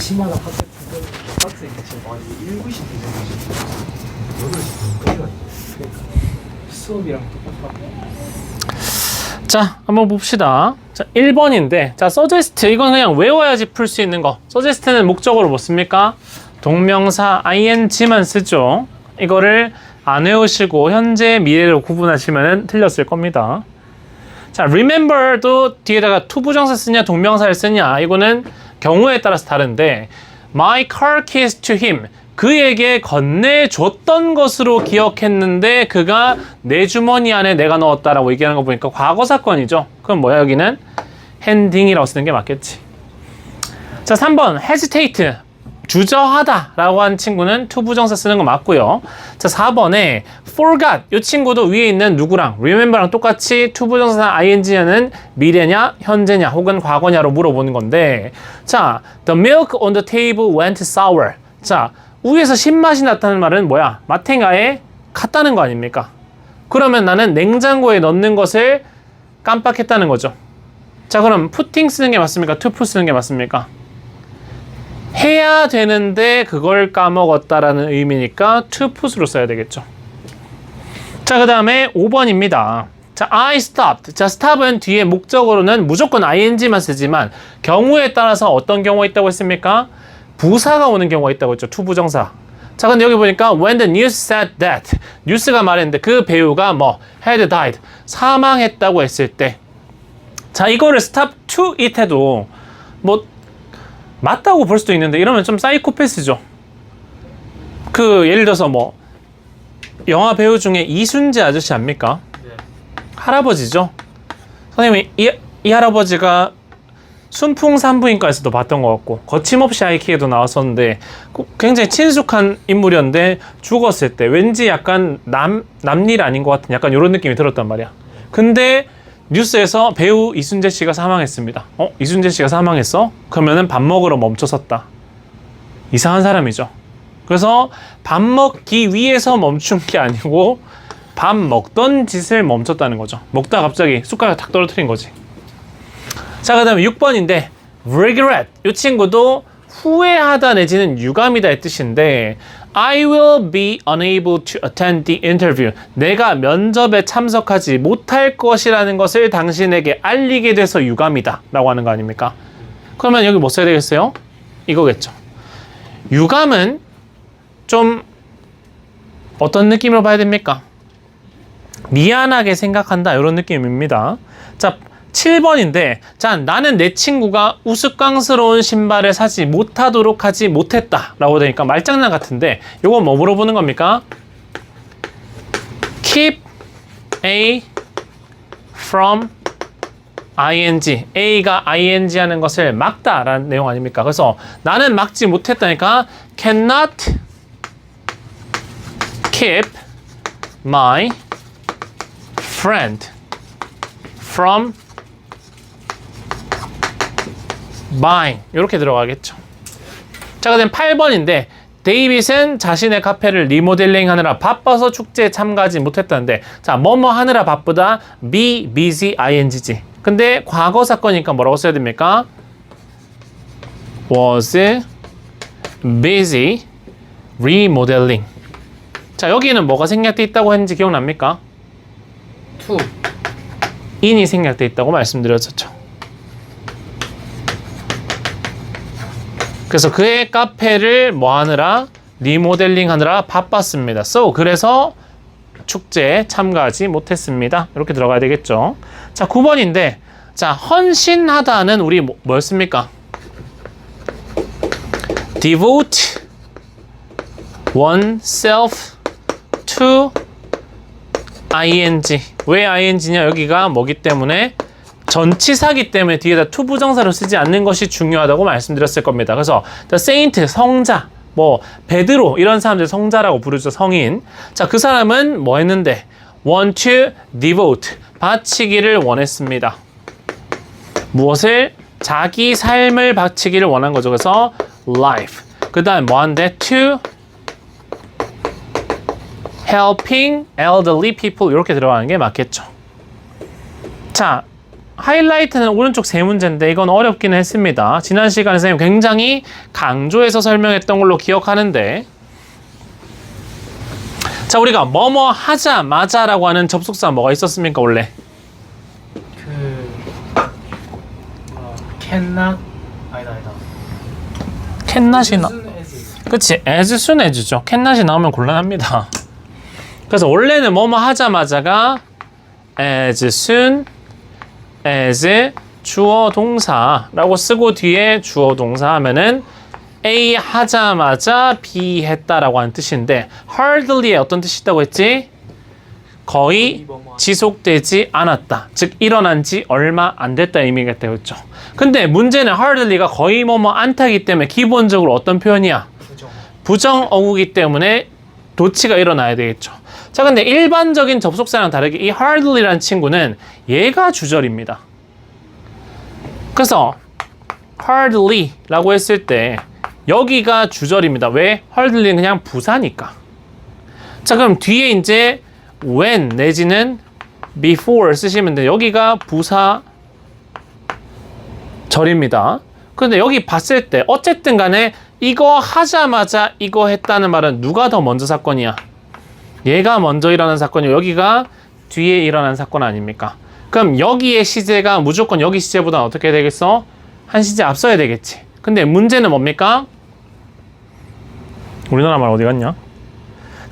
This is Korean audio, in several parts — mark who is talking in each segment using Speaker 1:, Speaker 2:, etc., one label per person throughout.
Speaker 1: 치마나 파트 두번 박스에 같이 와가지고 1구씩 되는 거지. 그러니까 수업이랑 똑같아.
Speaker 2: 자, 한번 봅시다. 자, 1번인데, 자, suggest. 이건 그냥 외워야지 풀 수 있는 거. suggest는 목적어로 뭐 씁니까? 동명사 ing만 쓰죠. 이거를 안 외우시고 현재, 미래로 구분하시면 틀렸을 겁니다. 자, remember도 뒤에다가 투부정사 쓰냐, 동명사를 쓰냐. 이거는 경우에 따라서 다른데, my car keys to him. 그에게 건네줬던 것으로 기억했는데 그가 내 주머니 안에 내가 넣었다라고 얘기하는 거 보니까 과거 사건이죠. 그럼 뭐야 여기는? handing이라고 쓰는 게 맞겠지. 자, 3번 hesitate. 주저하다 라고 한 친구는 투부정사 쓰는 거 맞고요. 자, 4번에 forgot. 이 친구도 위에 있는 누구랑 remember랑 똑같이 투부정사 ing냐는 미래냐 현재냐 혹은 과거냐로 물어보는 건데, 자, the milk on the table went sour. 자, 우유에서 신맛이 났다는 말은 뭐야? 마탱가에 갔다는 거 아닙니까? 그러면 나는 냉장고에 넣는 것을 깜빡했다는 거죠. 자, 그럼 putting 쓰는 게 맞습니까? to put 쓰는 게 맞습니까? 해야 되는데 그걸 까먹었다라는 의미니까 to put으로 써야 되겠죠. 자, 그 다음에 5번입니다. 자, I stopped. 자, stop은 뒤에 목적어로는 무조건 ing만 쓰지만 경우에 따라서 어떤 경우가 있다고 했습니까? 부사가 오는 경우가 있다고 했죠. 투부정사. 자, 근데 여기 보니까 when the news said that. 뉴스가 말했는데 그 배우가 뭐 had died. 사망했다고 했을 때. 자, 이거를 stop to it 해도 뭐 맞다고 볼 수도 있는데 이러면 좀 사이코패스죠. 그 예를 들어서 뭐 영화 배우 중에 이순재 아저씨 압니까?
Speaker 1: 네.
Speaker 2: 할아버지죠. 선생님이 이 할아버지가 순풍산부인과에서도 봤던 것 같고 거침없이 아이키에도 나왔었는데 굉장히 친숙한 인물이었는데 죽었을 때 왠지 약간 남일 아닌 것 같은 약간 이런 느낌이 들었단 말이야. 근데 뉴스에서 배우 이순재 씨가 사망했습니다. 이순재 씨가 사망했어? 그러면은 밥 먹으러 멈춰섰다. 이상한 사람이죠. 그래서 밥 먹기 위해서 멈춘 게 아니고 밥 먹던 짓을 멈췄다는 거죠. 먹다가 갑자기 숟가락 탁 떨어뜨린 거지. 자, 그 다음에 6번인데 regret. 이 친구도 후회하다 내지는 유감이다의 뜻인데 I will be unable to attend the interview. 내가 면접에 참석하지 못할 것이라는 것을 당신에게 알리게 돼서 유감이다 라고 하는 거 아닙니까? 그러면 여기 뭐 써야 되겠어요? 이거겠죠. 유감은 좀 어떤 느낌으로 봐야 됩니까? 미안하게 생각한다 이런 느낌입니다. 자, 7번인데, 자, 나는 내 친구가 우스꽝스러운 신발을 사지 못하도록 하지 못했다 라고 되니까 말장난 같은데 요거 뭐 물어보는 겁니까? keep A from ing. A가 ing 하는 것을 막다 라는 내용 아닙니까? 그래서 나는 막지 못했다니까 cannot keep my friend from buying. 이렇게 들어가겠죠. 자, 그다음 8번인데 데이빗은 자신의 카페를 리모델링 하느라 바빠서 축제에 참가하지 못했다는데, 자, 뭐뭐 하느라 바쁘다 be busy ing지. 근데 과거 사건이니까 뭐라고 써야 됩니까? was busy remodeling. 자, 여기는 뭐가 생략돼 있다고 했는지 기억납니까?
Speaker 1: to.
Speaker 2: in이 생략돼 있다고 말씀드렸었죠. 그래서 그의 카페를 뭐 하느라 리모델링 하느라 바빴습니다. So 그래서 축제에 참가하지 못했습니다. 이렇게 들어가야 되겠죠. 자, 9번인데 자, 헌신하다는 우리 뭐였습니까? devote oneself to ing. 왜 ing냐? 여기가 뭐기 때문에 전치사기 때문에 뒤에다 to 부정사를 쓰지 않는 것이 중요하다고 말씀드렸을 겁니다. 그래서 the saint, 성자, 뭐 베드로 이런 사람들 성자라고 부르죠. 성인. 자, 그 사람은 뭐 했는데? want to devote, 바치기를 원했습니다. 무엇을? 자기 삶을 바치기를 원한 거죠. 그래서 life. 그 다음 뭐 한대? to helping elderly people. 이렇게 들어가는 게 맞겠죠. 자, 하이라이트는 오른쪽 세 문제인데 이건 어렵기는 했습니다. 지난 시간에 선생님 굉장히 강조해서 설명했던 걸로 기억하는데, 자, 우리가 뭐뭐 하자마자 라고 하는 접속사 뭐가 있었습니까 원래?
Speaker 1: cannot 아니다.
Speaker 2: 캔낫이 나
Speaker 1: Soon as.
Speaker 2: 그치, as soon as죠. 캔낫이 나오면 곤란합니다. 그래서 원래는 뭐뭐 하자마자가 as soon as 주어 동사라고 쓰고 뒤에 주어 동사 하면은 A 하자마자 B 했다라고 하는 뜻인데, hardly의 어떤 뜻이 있다고 했지? 거의 지속되지 않았다. 즉 일어난 지 얼마 안 됐다 의미겠다 했죠. 근데 문제는 hardly가 거의 뭐뭐 않다기 때문에 기본적으로 어떤 표현이야? 부정 어구기 때문에 도치가 일어나야 되겠죠. 자, 근데 일반적인 접속사랑 다르게 이 hardly라는 친구는 얘가 주절입니다. 그래서 hardly라고 했을 때 여기가 주절입니다. 왜? hardly는 그냥 부사니까. 자, 그럼 뒤에 이제 when 내지는 before 쓰시면 돼요. 여기가 부사 절입니다. 근데 여기 봤을 때 어쨌든 간에 이거 하자마자 이거 했다는 말은 누가 더 먼저 사건이야? 얘가 먼저 일어난 사건이고 여기가 뒤에 일어난 사건 아닙니까? 그럼 여기의 시제가 무조건 여기 시제보다 어떻게 되겠어? 한 시제 앞서야 되겠지. 근데 문제는 뭡니까? 우리나라 말 어디 갔냐?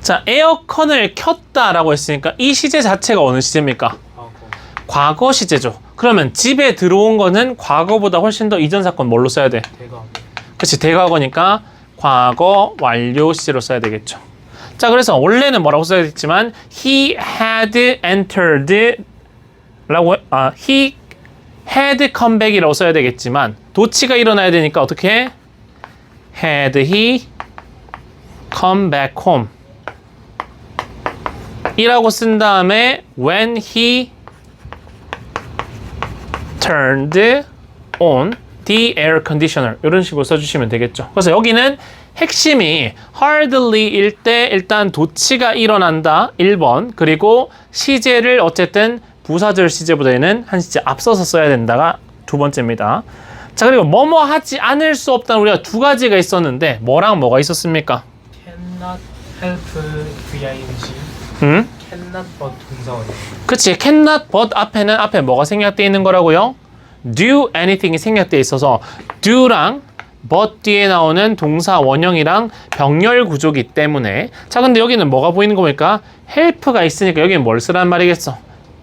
Speaker 2: 자, 에어컨을 켰다라고 했으니까 이 시제 자체가 어느 시제입니까? 과거 시제죠. 그러면 집에 들어온 거는 과거보다 훨씬 더 이전 사건 뭘로 써야 돼? 그치, 대과거니까 과거 완료 시제로 써야 되겠죠. 자, 그래서 원래는 뭐라고 써야 됐지만 he had entered 라고 he had come back이라고 써야 되겠지만 도치가 일어나야 되니까 어떻게 해? had he come back home 이라고 쓴 다음에 when he turned on the air conditioner 이런 식으로 써주시면 되겠죠. 그래서 여기는 핵심이 hardly일 때 일단 도치가 일어난다 1번, 그리고 시제를 어쨌든 부사절 시제보다는 한 시제 앞서서 써야 된다가 두 번째입니다. 자, 그리고 뭐뭐 하지 않을 수 없다는 우리가 두 가지가 있었는데 뭐랑 뭐가 있었습니까?
Speaker 1: cannot help VING. cannot but 동사원이에요.
Speaker 2: 그치, cannot but 앞에는 앞에 뭐가 생략되어 있는 거라고요? do anything이 생략되어 있어서 do랑 but 뒤에 나오는 동사 원형이랑 병렬 구조기 때문에. 자, 근데 여기는 뭐가 보이는 겁니까? help가 있으니까 여기는 뭘 쓰라는 말이겠어?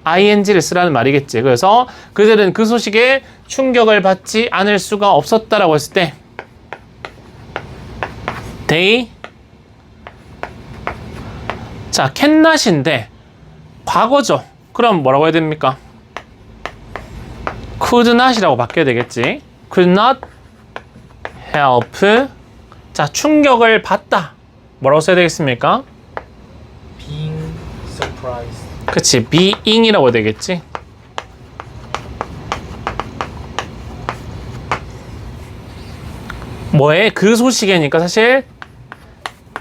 Speaker 2: ing를 쓰라는 말이겠지. 그래서 그들은 그 소식에 충격을 받지 않을 수가 없었다라고 했을 때 they 자, cannot인데 과거죠. 그럼 뭐라고 해야 됩니까? could not이라고 바뀌어야 되겠지. could not help. 자, 충격을 받다. 뭐라고 써야 되겠습니까?
Speaker 1: being surprised.
Speaker 2: 그치, being이라고 되겠지. 뭐에? 그 소식이니까 사실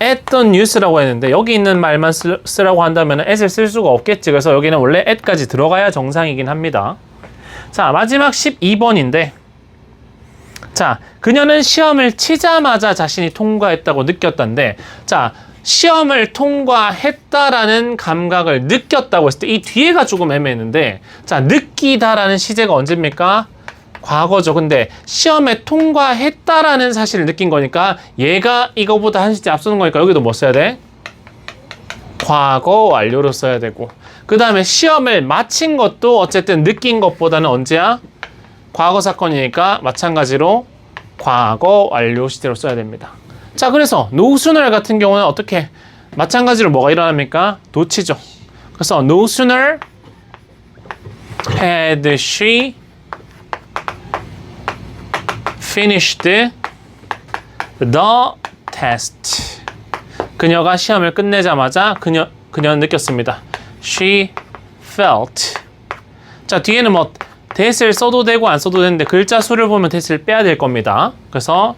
Speaker 2: at the news라고 했는데 여기 있는 말만 쓰라고 한다면 at을 쓸 수가 없겠지. 그래서 여기는 원래 at까지 들어가야 정상이긴 합니다. 자, 마지막 12번인데 자, 그녀는 시험을 치자마자 자신이 통과했다고 느꼈다는데, 자, 시험을 통과했다라는 감각을 느꼈다고 했을 때 이 뒤에가 조금 애매했는데, 자, 느끼다라는 시제가 언제입니까? 과거죠. 근데 시험에 통과했다라는 사실을 느낀 거니까 얘가 이거보다 한 시제 앞서는 거니까 여기도 뭐 써야 돼? 과거 완료로 써야 되고, 그 다음에 시험을 마친 것도 어쨌든 느낀 것보다는 언제야? 과거 사건이니까 마찬가지로 과거 완료 시제로 써야 됩니다. 자, 그래서 no sooner 같은 경우는 어떻게? 마찬가지로 뭐가 일어납니까? 도치죠. 그래서 no sooner had she finished the test. 그녀가 시험을 끝내자마자 그녀는 느꼈습니다. She felt. 자, 뒤에는 뭐 that을 써도 되고 안 써도 되는데 글자 수를 보면 that을 빼야 될 겁니다. 그래서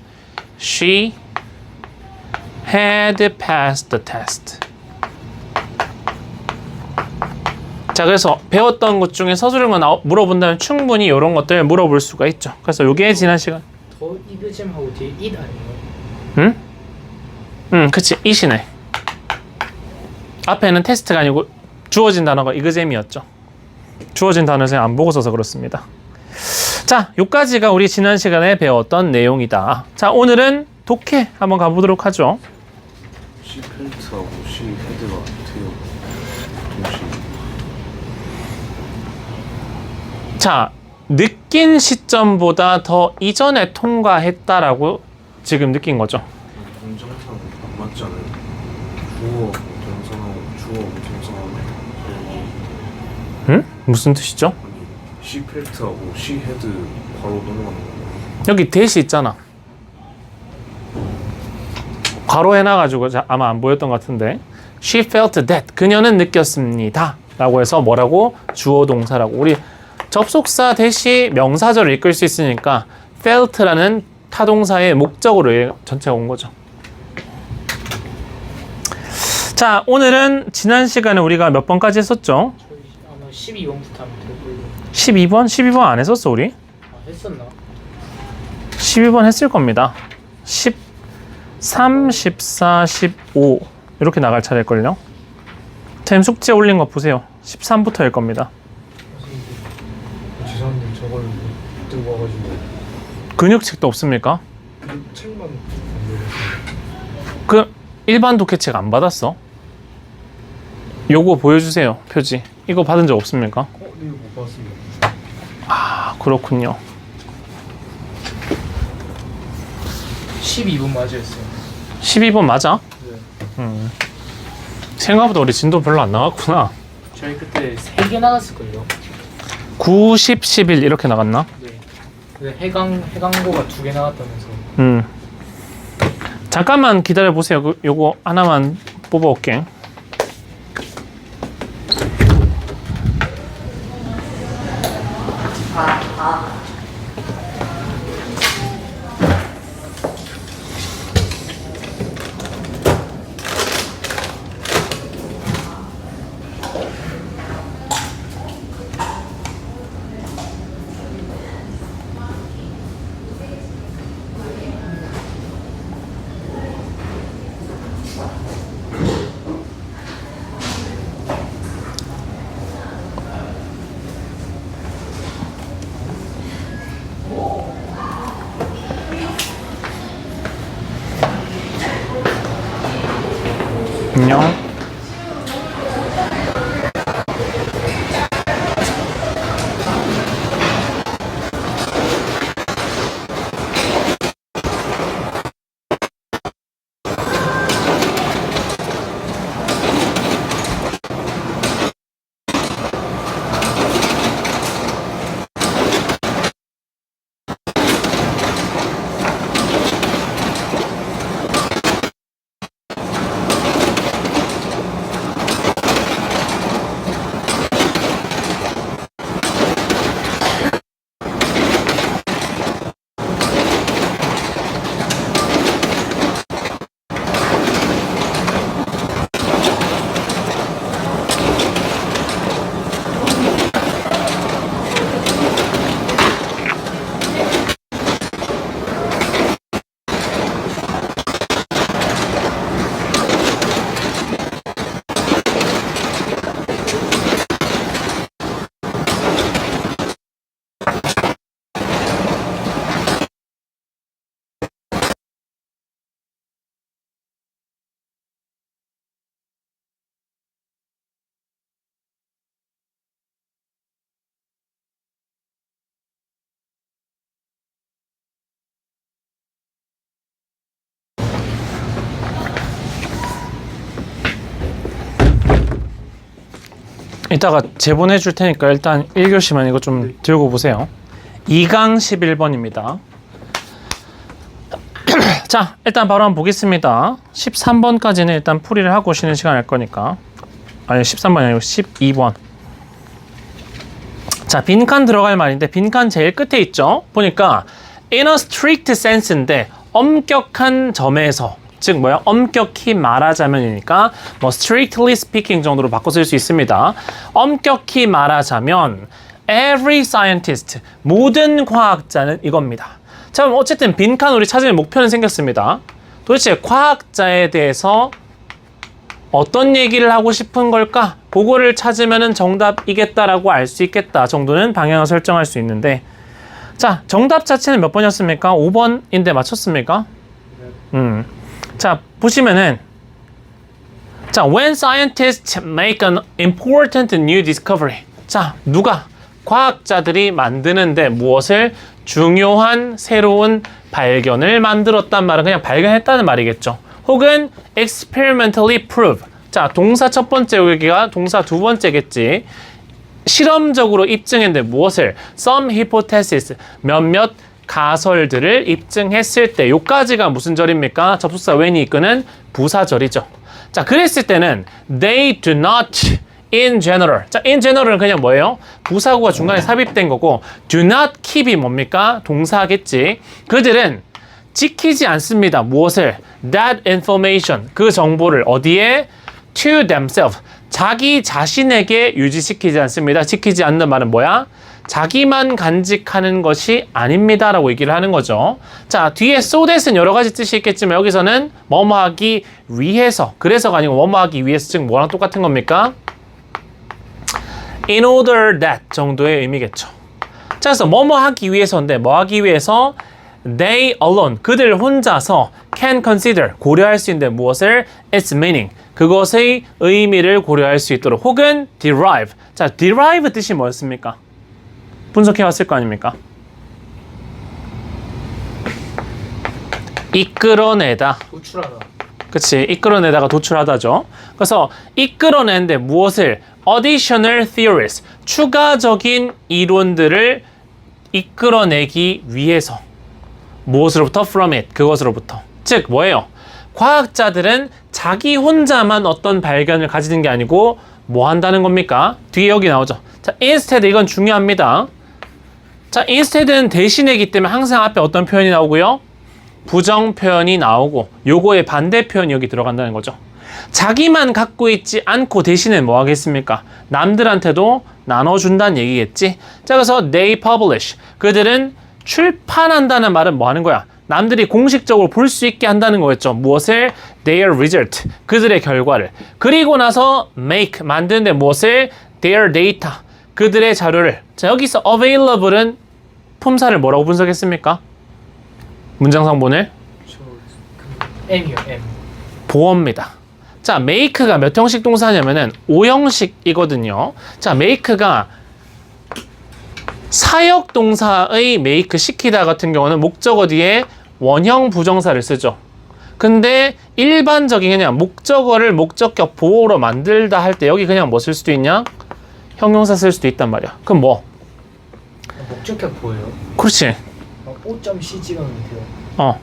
Speaker 2: she had passed the test. 자, 그래서 배웠던 것 중에 서술형 물어본다면 충분히 이런 것들 물어볼 수가 있죠. 그래서 요게 지난 시간.
Speaker 1: 더 이그잼하고 뒤에 잇 아니에요?
Speaker 2: 응? 응, 그치. 이시네. 앞에는 테스트가 아니고 주어진 단어가 이그잼이었죠. 주어진 단어를 안 보고 써서 그렇습니다. 자, 요까지가 우리 지난 시간에 배웠던 내용이다. 자, 오늘은 독해 한번 가보도록 하죠.
Speaker 3: C 펠트하고 C 헤드가 돼요. 동시에.
Speaker 2: 자, 느낀 시점보다 더 이전에 통과했다라고 지금 느낀 거죠.
Speaker 3: 동정상 안 맞잖아요. 주어 동상하고 주어 동상하고
Speaker 2: 응? 무슨 뜻이죠?
Speaker 3: 아니 C 펠트하고 C 헤드 바로 넘어가는 거예요.
Speaker 2: 여기 대시 있잖아. 괄호 해놔가지고 아마 안 보였던 것 같은데 She felt that. 그녀는 느꼈습니다. 라고 해서 뭐라고? 주어 동사라고. 우리 접속사 대시 명사절을 이끌 수 있으니까 felt라는 타동사의 목적으로 전체가 온 거죠. 자, 오늘은 지난 시간에 우리가 몇 번까지 했었죠?
Speaker 1: 저희 아마 12번부터 하면 될걸요.
Speaker 2: 12번? 12번 안 했었어 우리?
Speaker 1: 아 했었나?
Speaker 2: 12번 했을 겁니다. 13, 14, 15 이렇게 나갈 차례일걸요. 템 숙제 올린 거 보세요. 13부터일 겁니다.
Speaker 1: 죄송한데 저걸 못 들고 와가지고
Speaker 2: 근육책도 없습니까?
Speaker 1: 그 책만 안 보였어요.
Speaker 2: 그 일반 독해책 안 받았어? 요거 보여주세요. 표지. 이거 받은 적 없습니까?
Speaker 1: 네 이거 못 봤습니다.
Speaker 2: 아, 그렇군요.
Speaker 1: 12분 맞이했어요.
Speaker 2: 12번 맞아?
Speaker 1: 네.
Speaker 2: 생각보다 우리 진도 별로 안 나갔구나.
Speaker 1: 저희 그때 3개 나갔을걸요.
Speaker 2: 9, 10, 11 이렇게 나갔나?
Speaker 1: 네. 근데 해강고가 2개 나갔다면서.
Speaker 2: 잠깐만 기다려 보세요. 요거 하나만 뽑아올게. 안녕. 이따가 제보내 줄 테니까 일단 1교시만 이거 좀 들고 보세요. 2강 11번입니다. 자, 일단 바로 한번 보겠습니다. 13번까지는 일단 풀이를 하고 쉬는 시간 할 거니까. 아니, 13번이 아니고 12번. 자, 빈칸 들어갈 말인데 빈칸 제일 끝에 있죠? 보니까 in a strict sense인데 엄격한 점에서 즉 뭐야? 엄격히 말하자면이니까 뭐 strictly speaking 정도로 바꿔 쓸 수 있습니다. 엄격히 말하자면 every scientist, 모든 과학자는 이겁니다. 자, 그럼 어쨌든 빈칸 우리 찾을 목표는 생겼습니다. 도대체 과학자에 대해서 어떤 얘기를 하고 싶은 걸까? 그거를 찾으면 정답이겠다라고 알 수 있겠다 정도는 방향을 설정할 수 있는데, 자, 정답 자체는 몇 번이었습니까? 5번인데 맞췄습니까? 자, 보시면은, 자, when scientists make an important new discovery. 자, 누가? 과학자들이 만드는데 무엇을? 중요한 새로운 발견을 만들었단 말은 그냥 발견했다는 말이겠죠. 혹은 experimentally prove. 자, 동사 첫 번째 여기가 동사 두 번째겠지. 실험적으로 입증했는데 무엇을? some hypothesis. 몇몇 가설들을 입증했을 때 요까지가 무슨 절입니까? 접속사 when이 이끄는 부사절이죠. 자, 그랬을 때는 they do not in general. 자, in general은 그냥 뭐예요? 부사구가 중간에 삽입된 거고 do not keep이 뭡니까? 동사겠지. 그들은 지키지 않습니다. 무엇을? that information. 그 정보를 어디에? to themselves. 자기 자신에게 유지시키지 않습니다. 지키지 않는 말은 뭐야? 자기만 간직하는 것이 아닙니다 라고 얘기를 하는 거죠. 자, 뒤에 so that은 여러 가지 뜻이 있겠지만 여기서는 뭐뭐 하기 위해서, 그래서가 아니고 뭐뭐 하기 위해서, 즉 뭐랑 똑같은 겁니까? in order that 정도의 의미겠죠. 자, 그래서 뭐뭐 하기 위해서인데 뭐 하기 위해서? they alone. 그들 혼자서 can consider. 고려할 수 있는데 무엇을? its meaning. 그것의 의미를 고려할 수 있도록. 혹은 derive. 자, derive 뜻이 뭐였습니까? 분석해 왔을 거 아닙니까? 이끌어내다.
Speaker 1: 도출하다.
Speaker 2: 그치, 이끌어내다가 도출하다죠. 그래서 이끌어내는데 무엇을? additional theories. 추가적인 이론들을 이끌어내기 위해서. 무엇으로부터? from it. 그것으로부터. 즉 뭐예요? 과학자들은 자기 혼자만 어떤 발견을 가지는 게 아니고 뭐 한다는 겁니까? 뒤에 여기 나오죠. 자, instead 이건 중요합니다. 자, instead는 대신이기 때문에 항상 앞에 어떤 표현이 나오고요? 부정 표현이 나오고 요거의 반대 표현이 여기 들어간다는 거죠. 자기만 갖고 있지 않고 대신에 뭐 하겠습니까? 남들한테도 나눠준다는 얘기겠지. 자, 그래서 they publish. 그들은 출판한다는 말은 뭐 하는 거야? 남들이 공식적으로 볼 수 있게 한다는 거였죠. 무엇을? their result. 그들의 결과를. 그리고 나서 make. 만드는데 무엇을? their data. 그들의 자료를. 자, 여기서 available은 품사를 뭐라고 분석했습니까? 문장상본을?
Speaker 1: M이요, M.
Speaker 2: 보어입니다. 자, make가 몇 형식 동사냐면은 5형식이거든요. 자, make가 사역 동사의 make 시키다 같은 경우는 목적어 뒤에 원형 부정사를 쓰죠. 근데 일반적인 그냥 목적어를 목적격 보어로 만들다 할 때 여기 그냥 뭐 쓸 수도 있냐? 형용사 쓸 수도 있단 말이야. 그럼 뭐?
Speaker 1: 목적격 보여요.
Speaker 2: 그렇지.
Speaker 1: O.C 찍으면 돼요.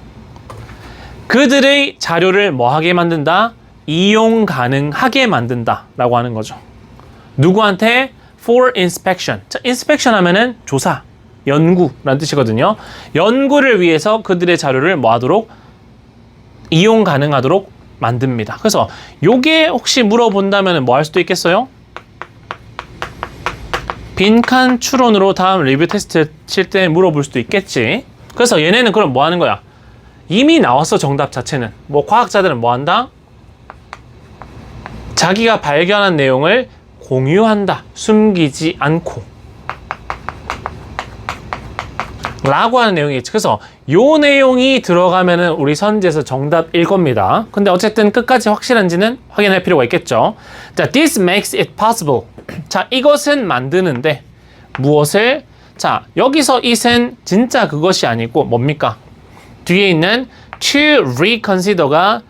Speaker 2: 그들의 자료를 뭐 하게 만든다? 이용 가능하게 만든다 라고 하는 거죠. 누구한테? for inspection. 자, inspection 하면은 조사, 연구라는 뜻이거든요. 연구를 위해서 그들의 자료를 뭐 하도록? 이용 가능하도록 만듭니다. 그래서 요게 혹시 물어본다면 뭐 할 수도 있겠어요? 빈칸 추론으로 다음 리뷰 테스트 칠 때 물어볼 수도 있겠지. 그래서 얘네는 그럼 뭐 하는 거야? 이미 나왔어, 정답 자체는. 뭐 과학자들은 뭐 한다? 자기가 발견한 내용을 공유한다. 숨기지 않고. 라고 하는 내용이겠지. 그래서 요 내용이 들어가면은 우리 선지에서 정답일 겁니다. 근데 어쨌든 끝까지 확실한지는 확인할 필요가 있겠죠. 자, this makes it possible. 자, 이것은 만드는데 무엇을? 자, 여기서 it은 진짜 그것이 아니고 뭡니까? 뒤에 있는 to reconsider가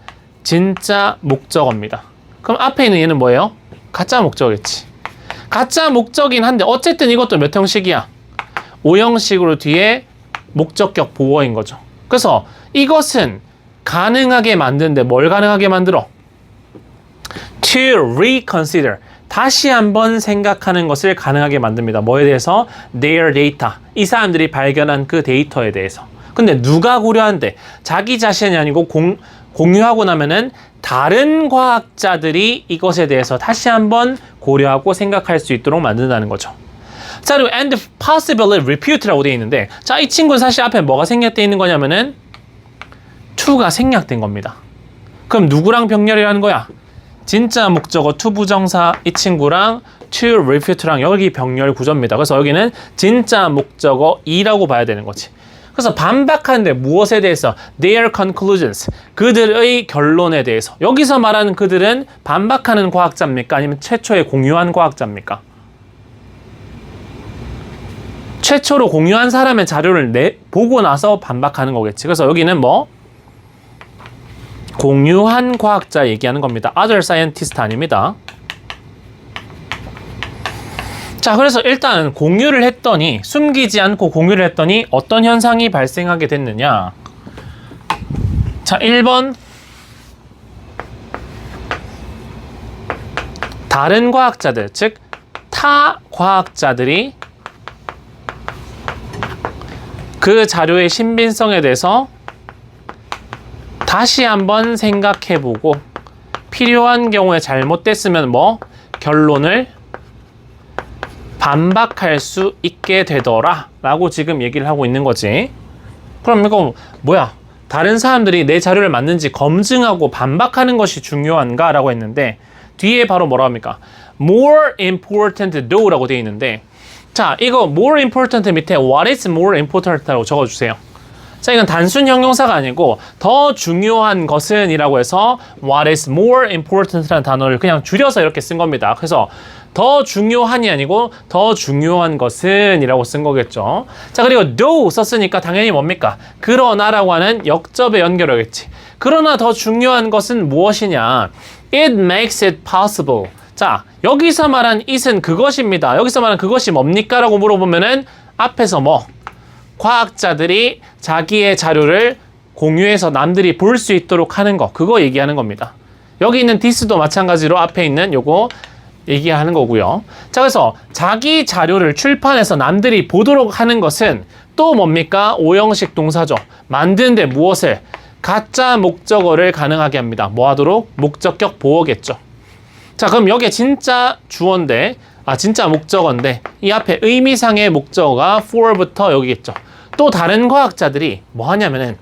Speaker 2: 진짜 목적어입니다. 그럼 앞에 있는 얘는 뭐예요? 가짜 목적어겠지. 가짜 목적이긴 한데 어쨌든 이것도 몇 형식이야? 5형식으로 뒤에 목적격 보어인 거죠. 그래서 이것은 가능하게 만드는데 뭘 가능하게 만들어? to reconsider. 다시 한번 생각하는 것을 가능하게 만듭니다. 뭐에 대해서? their data. 이 사람들이 발견한 그 데이터에 대해서. 근데 누가 고려한대? 자기 자신이 아니고 공유하고 나면은 다른 과학자들이 이것에 대해서 다시 한번 고려하고 생각할 수 있도록 만든다는 거죠. 자, 그리고 and possibly repute라고 되어 있는데, 자, 이 친구는 사실 앞에 뭐가 생략되어 있는 거냐면은 to가 생략된 겁니다. 그럼 누구랑 병렬이라는 거야? 진짜 목적어 to 부정사 이 친구랑 to refute랑 여기 병렬 구조입니다. 그래서 여기는 진짜 목적어 이라고 봐야 되는 거지. 그래서 반박하는데 무엇에 대해서? Their conclusions. 그들의 결론에 대해서. 여기서 말하는 그들은 반박하는 과학자입니까? 아니면 최초에 공유한 과학자입니까? 최초로 공유한 사람의 자료를 보고 나서 반박하는 거겠지. 그래서 여기는 뭐? 공유한 과학자 얘기하는 겁니다. Other scientist 아닙니다. 자, 그래서 일단 공유를 했더니, 숨기지 않고 공유를 했더니 어떤 현상이 발생하게 됐느냐. 자, 1번 다른 과학자들, 즉 타 과학자들이 그 자료의 신빙성에 대해서 다시 한번 생각해보고 필요한 경우에 잘못됐으면 뭐 결론을 반박할 수 있게 되더라 라고 지금 얘기를 하고 있는 거지. 그럼 이거 뭐야? 다른 사람들이 내 자료를 맞는지 검증하고 반박하는 것이 중요한가? 라고 했는데 뒤에 바로 뭐라 합니까? more important though 라고 되어 있는데, 자, 이거 more important 밑에 what is more important 라고 적어주세요. 자, 이건 단순 형용사가 아니고 더 중요한 것은 이라고 해서 what is more important 라는 단어를 그냥 줄여서 이렇게 쓴 겁니다. 그래서 더 중요한이 아니고 더 중요한 것은 이라고 쓴 거겠죠. 자, 그리고 though 썼으니까 당연히 뭡니까? 그러나라고 하는 역접에 연결하겠지. 그러나 더 중요한 것은 무엇이냐? It makes it possible. 자, 여기서 말한 it은 그것입니다. 여기서 말한 그것이 뭡니까? 라고 물어보면은 앞에서 뭐? 과학자들이 자기의 자료를 공유해서 남들이 볼 수 있도록 하는 거, 그거 얘기하는 겁니다. 여기 있는 this도 마찬가지로 앞에 있는 요거 얘기하는 거고요. 자, 그래서 자기 자료를 출판해서 남들이 보도록 하는 것은 또 뭡니까? 오형식 동사죠. 만드는데 무엇을? 가짜 목적어를 가능하게 합니다. 뭐 하도록? 목적격 보어겠죠. 자, 그럼 여기에 진짜 주어인데, 진짜 목적어인데 이 앞에 의미상의 목적어가 for부터 여기겠죠. 또 다른 과학자들이 뭐 하냐면은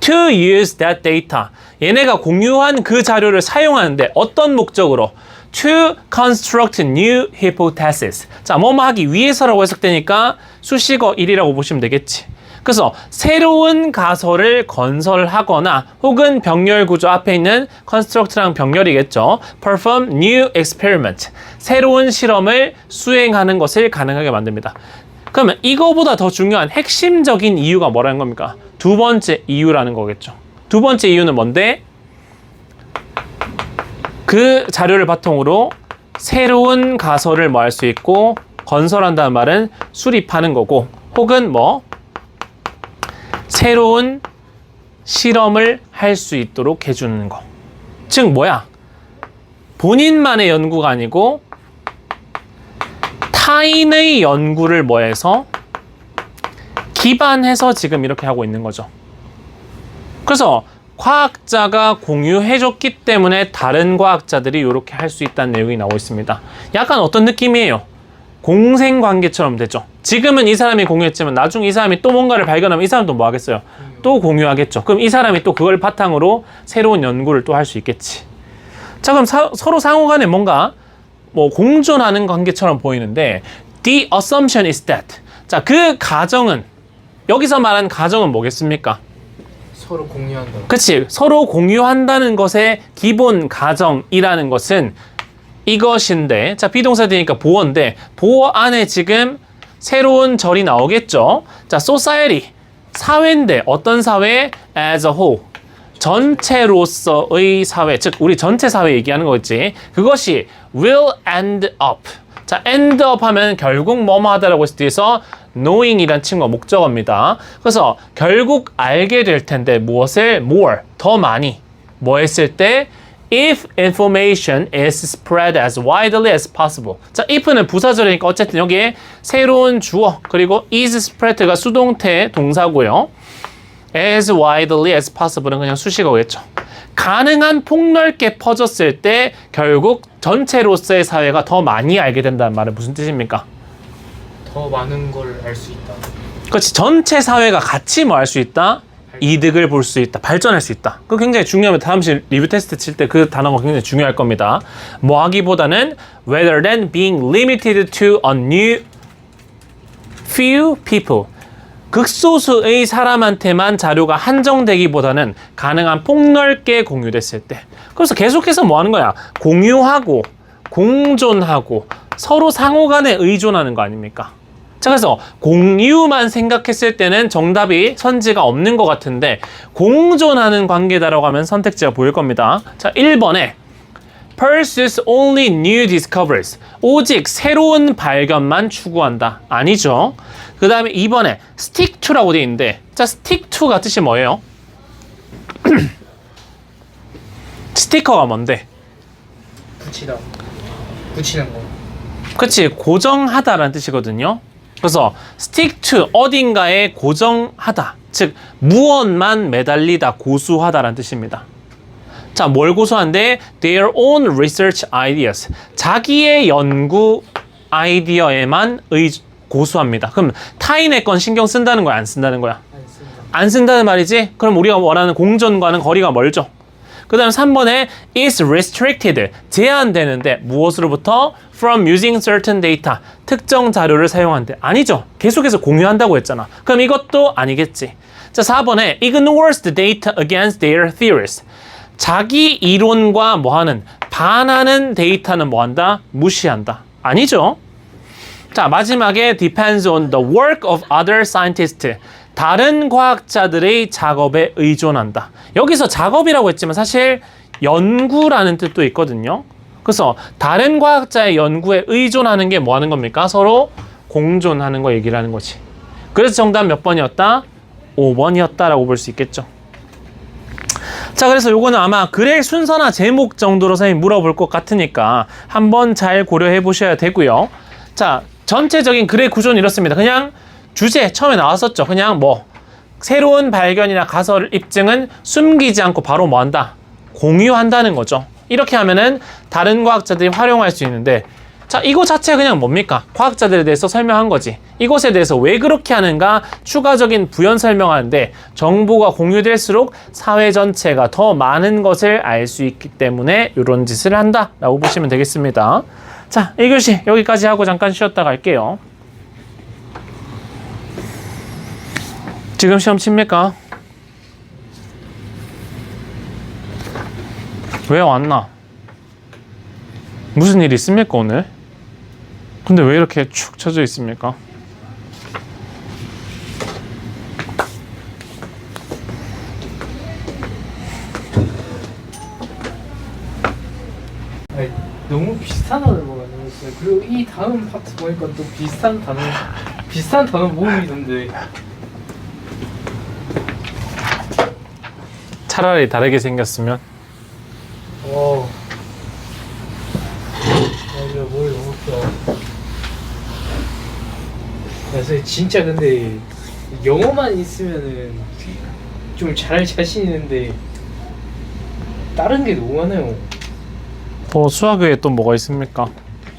Speaker 2: to use that data. 얘네가 공유한 그 자료를 사용하는데 어떤 목적으로? to construct new hypothesis. 자, 뭐뭐 하기 위해서라고 해석되니까 수식어 1이라고 보시면 되겠지. 그래서 새로운 가설을 건설하거나 혹은 병렬 구조 앞에 있는 construct랑 병렬이겠죠. perform new experiment. 새로운 실험을 수행하는 것을 가능하게 만듭니다. 그러면 이거보다 더 중요한 핵심적인 이유가 뭐라는 겁니까? 두 번째 이유라는 거겠죠. 두 번째 이유는 뭔데? 그 자료를 바탕으로 새로운 가설을 뭐 할 수 있고, 건설한다는 말은 수립하는 거고, 혹은 뭐 새로운 실험을 할 수 있도록 해주는 거. 즉 뭐야? 본인만의 연구가 아니고 타인의 연구를 뭐해서 기반해서 지금 이렇게 하고 있는 거죠. 그래서 과학자가 공유해줬기 때문에 다른 과학자들이 이렇게 할 수 있다는 내용이 나오고 있습니다. 약간 어떤 느낌이에요? 공생관계처럼 되죠. 지금은 이 사람이 공유했지만 나중에 이 사람이 또 뭔가를 발견하면 이 사람도 뭐 하겠어요? 또 공유하겠죠. 그럼 이 사람이 또 그걸 바탕으로 새로운 연구를 또 할 수 있겠지. 자, 그럼 서로 상호간에 뭔가 뭐 공존하는 관계처럼 보이는데 the assumption is that. 자, 그 가정은, 여기서 말하는 가정은 뭐겠습니까?
Speaker 1: 서로 공유한다.
Speaker 2: 그치. 서로 공유한다는 것의 기본 가정이라는 것은 이것인데, 자, 비동사 되니까 보어인데, 보어 안에 지금 새로운 절이 나오겠죠. 자, society, 사회인데 어떤 사회? as a whole, 전체로서의 사회, 즉 우리 전체 사회 얘기하는 거겠지. 그것이 will end up. 자, end up 하면 결국 뭐뭐 하다라고 했을 때에서 knowing이란 친구가 목적어입니다. 그래서 결국 알게 될 텐데 무엇을? more, 더 많이. 뭐 했을 때? if information is spread as widely as possible. 자, if는 부사절이니까 어쨌든 여기에 새로운 주어 그리고 is spread가 수동태 동사고요. as widely as possible은 그냥 수식어겠죠. 가능한 폭넓게 퍼졌을 때 결국 전체로서의 사회가 더 많이 알게 된다는 말은 무슨 뜻입니까?
Speaker 1: 더 많은 걸 알 수 있다.
Speaker 2: 그렇지. 전체 사회가 같이 뭐 할 수 있다? 이득을 볼 수 있다. 발전할 수 있다. 그거 굉장히 중요합니다. 다음 시 리뷰 테스트 칠 때 그 단어가 굉장히 중요할 겁니다. 뭐 하기보다는 rather than being limited to a new few people. 극소수의 사람한테만 자료가 한정되기보다는 가능한 폭넓게 공유됐을 때. 그래서 계속해서 뭐 하는 거야? 공유하고 공존하고 서로 상호 간에 의존하는 거 아닙니까? 자, 그래서 공유만 생각했을 때는 정답이 선지가 없는 것 같은데 공존하는 관계다라고 하면 선택지가 보일 겁니다. 자, 1번에 pursues only new discoveries. 오직 새로운 발견만 추구한다. 아니죠. 그 다음에 2번에 stick to라고 되어 있는데 자, stick to가 뜻이 뭐예요? 스티커가 뭔데?
Speaker 1: 붙이는 거.
Speaker 2: 그치, 고정하다라는 뜻이거든요. 그래서 stick to, 어딘가에 고정하다. 즉 무언만 매달리다, 고수하다라는 뜻입니다. 자, 뭘 고수한데? Their own research ideas. 자기의 연구 아이디어에만 고수합니다. 그럼 타인의 건 신경 쓴다는 거야, 안 쓴다는 거야?
Speaker 1: 안 쓴다.
Speaker 2: 안 쓴다는 말이지? 그럼 우리가 원하는 공존과는 거리가 멀죠. 그 다음 3번에 is restricted, 제한되는데 무엇으로부터? from using certain data, 특정 자료를 사용한대. 아니죠. 계속해서 공유한다고 했잖아. 그럼 이것도 아니겠지. 자, 4번에 ignores the data against their theories. 자기 이론과 뭐하는, 반하는 데이터는 뭐한다? 무시한다. 아니죠. 자, 마지막에 depends on the work of other scientists. 다른 과학자들의 작업에 의존한다. 여기서 작업이라고 했지만 사실 연구라는 뜻도 있거든요. 그래서 다른 과학자의 연구에 의존하는 게 뭐 하는 겁니까? 서로 공존하는 거 얘기를 하는 거지. 그래서 정답 몇 번이었다? 5번이었다라고 볼 수 있겠죠. 자, 그래서 요거는 아마 글의 순서나 제목 정도로 선생님이 물어볼 것 같으니까 한번 잘 고려해 보셔야 되고요. 자, 전체적인 글의 구조는 이렇습니다. 그냥 주제 처음에 나왔었죠. 그냥 뭐 새로운 발견이나 가설 입증은 숨기지 않고 바로 뭐 한다? 공유한다는 거죠. 이렇게 하면은 다른 과학자들이 활용할 수 있는데, 자, 이거 자체가 그냥 뭡니까? 과학자들에 대해서 설명한 거지. 이것에 대해서 왜 그렇게 하는가 추가적인 부연 설명하는데, 정보가 공유될수록 사회 전체가 더 많은 것을 알 수 있기 때문에 이런 짓을 한다라고 보시면 되겠습니다. 자, 1교시 여기까지 하고 잠깐 쉬었다 갈게요. 지금 시험 칩니까? 왜 왔나? 무슨 일 있습니까 오늘? 근데 왜 이렇게 축 처져 있습니까?
Speaker 1: 아니, 너무 비슷한 단어를 너무 있어요. 그리고 이 다음 파트 보니까 또 비슷한 단어 모음이 있던데.
Speaker 2: 차라리 다르게 생겼으면.
Speaker 1: 맞아, 뭘 너무 웃겨. 그래서 진짜 근데 영어만 있으면은 좀 잘할 자신 있는데 다른 게 너무 많아요.
Speaker 2: 수학 외에 또 뭐가 있습니까?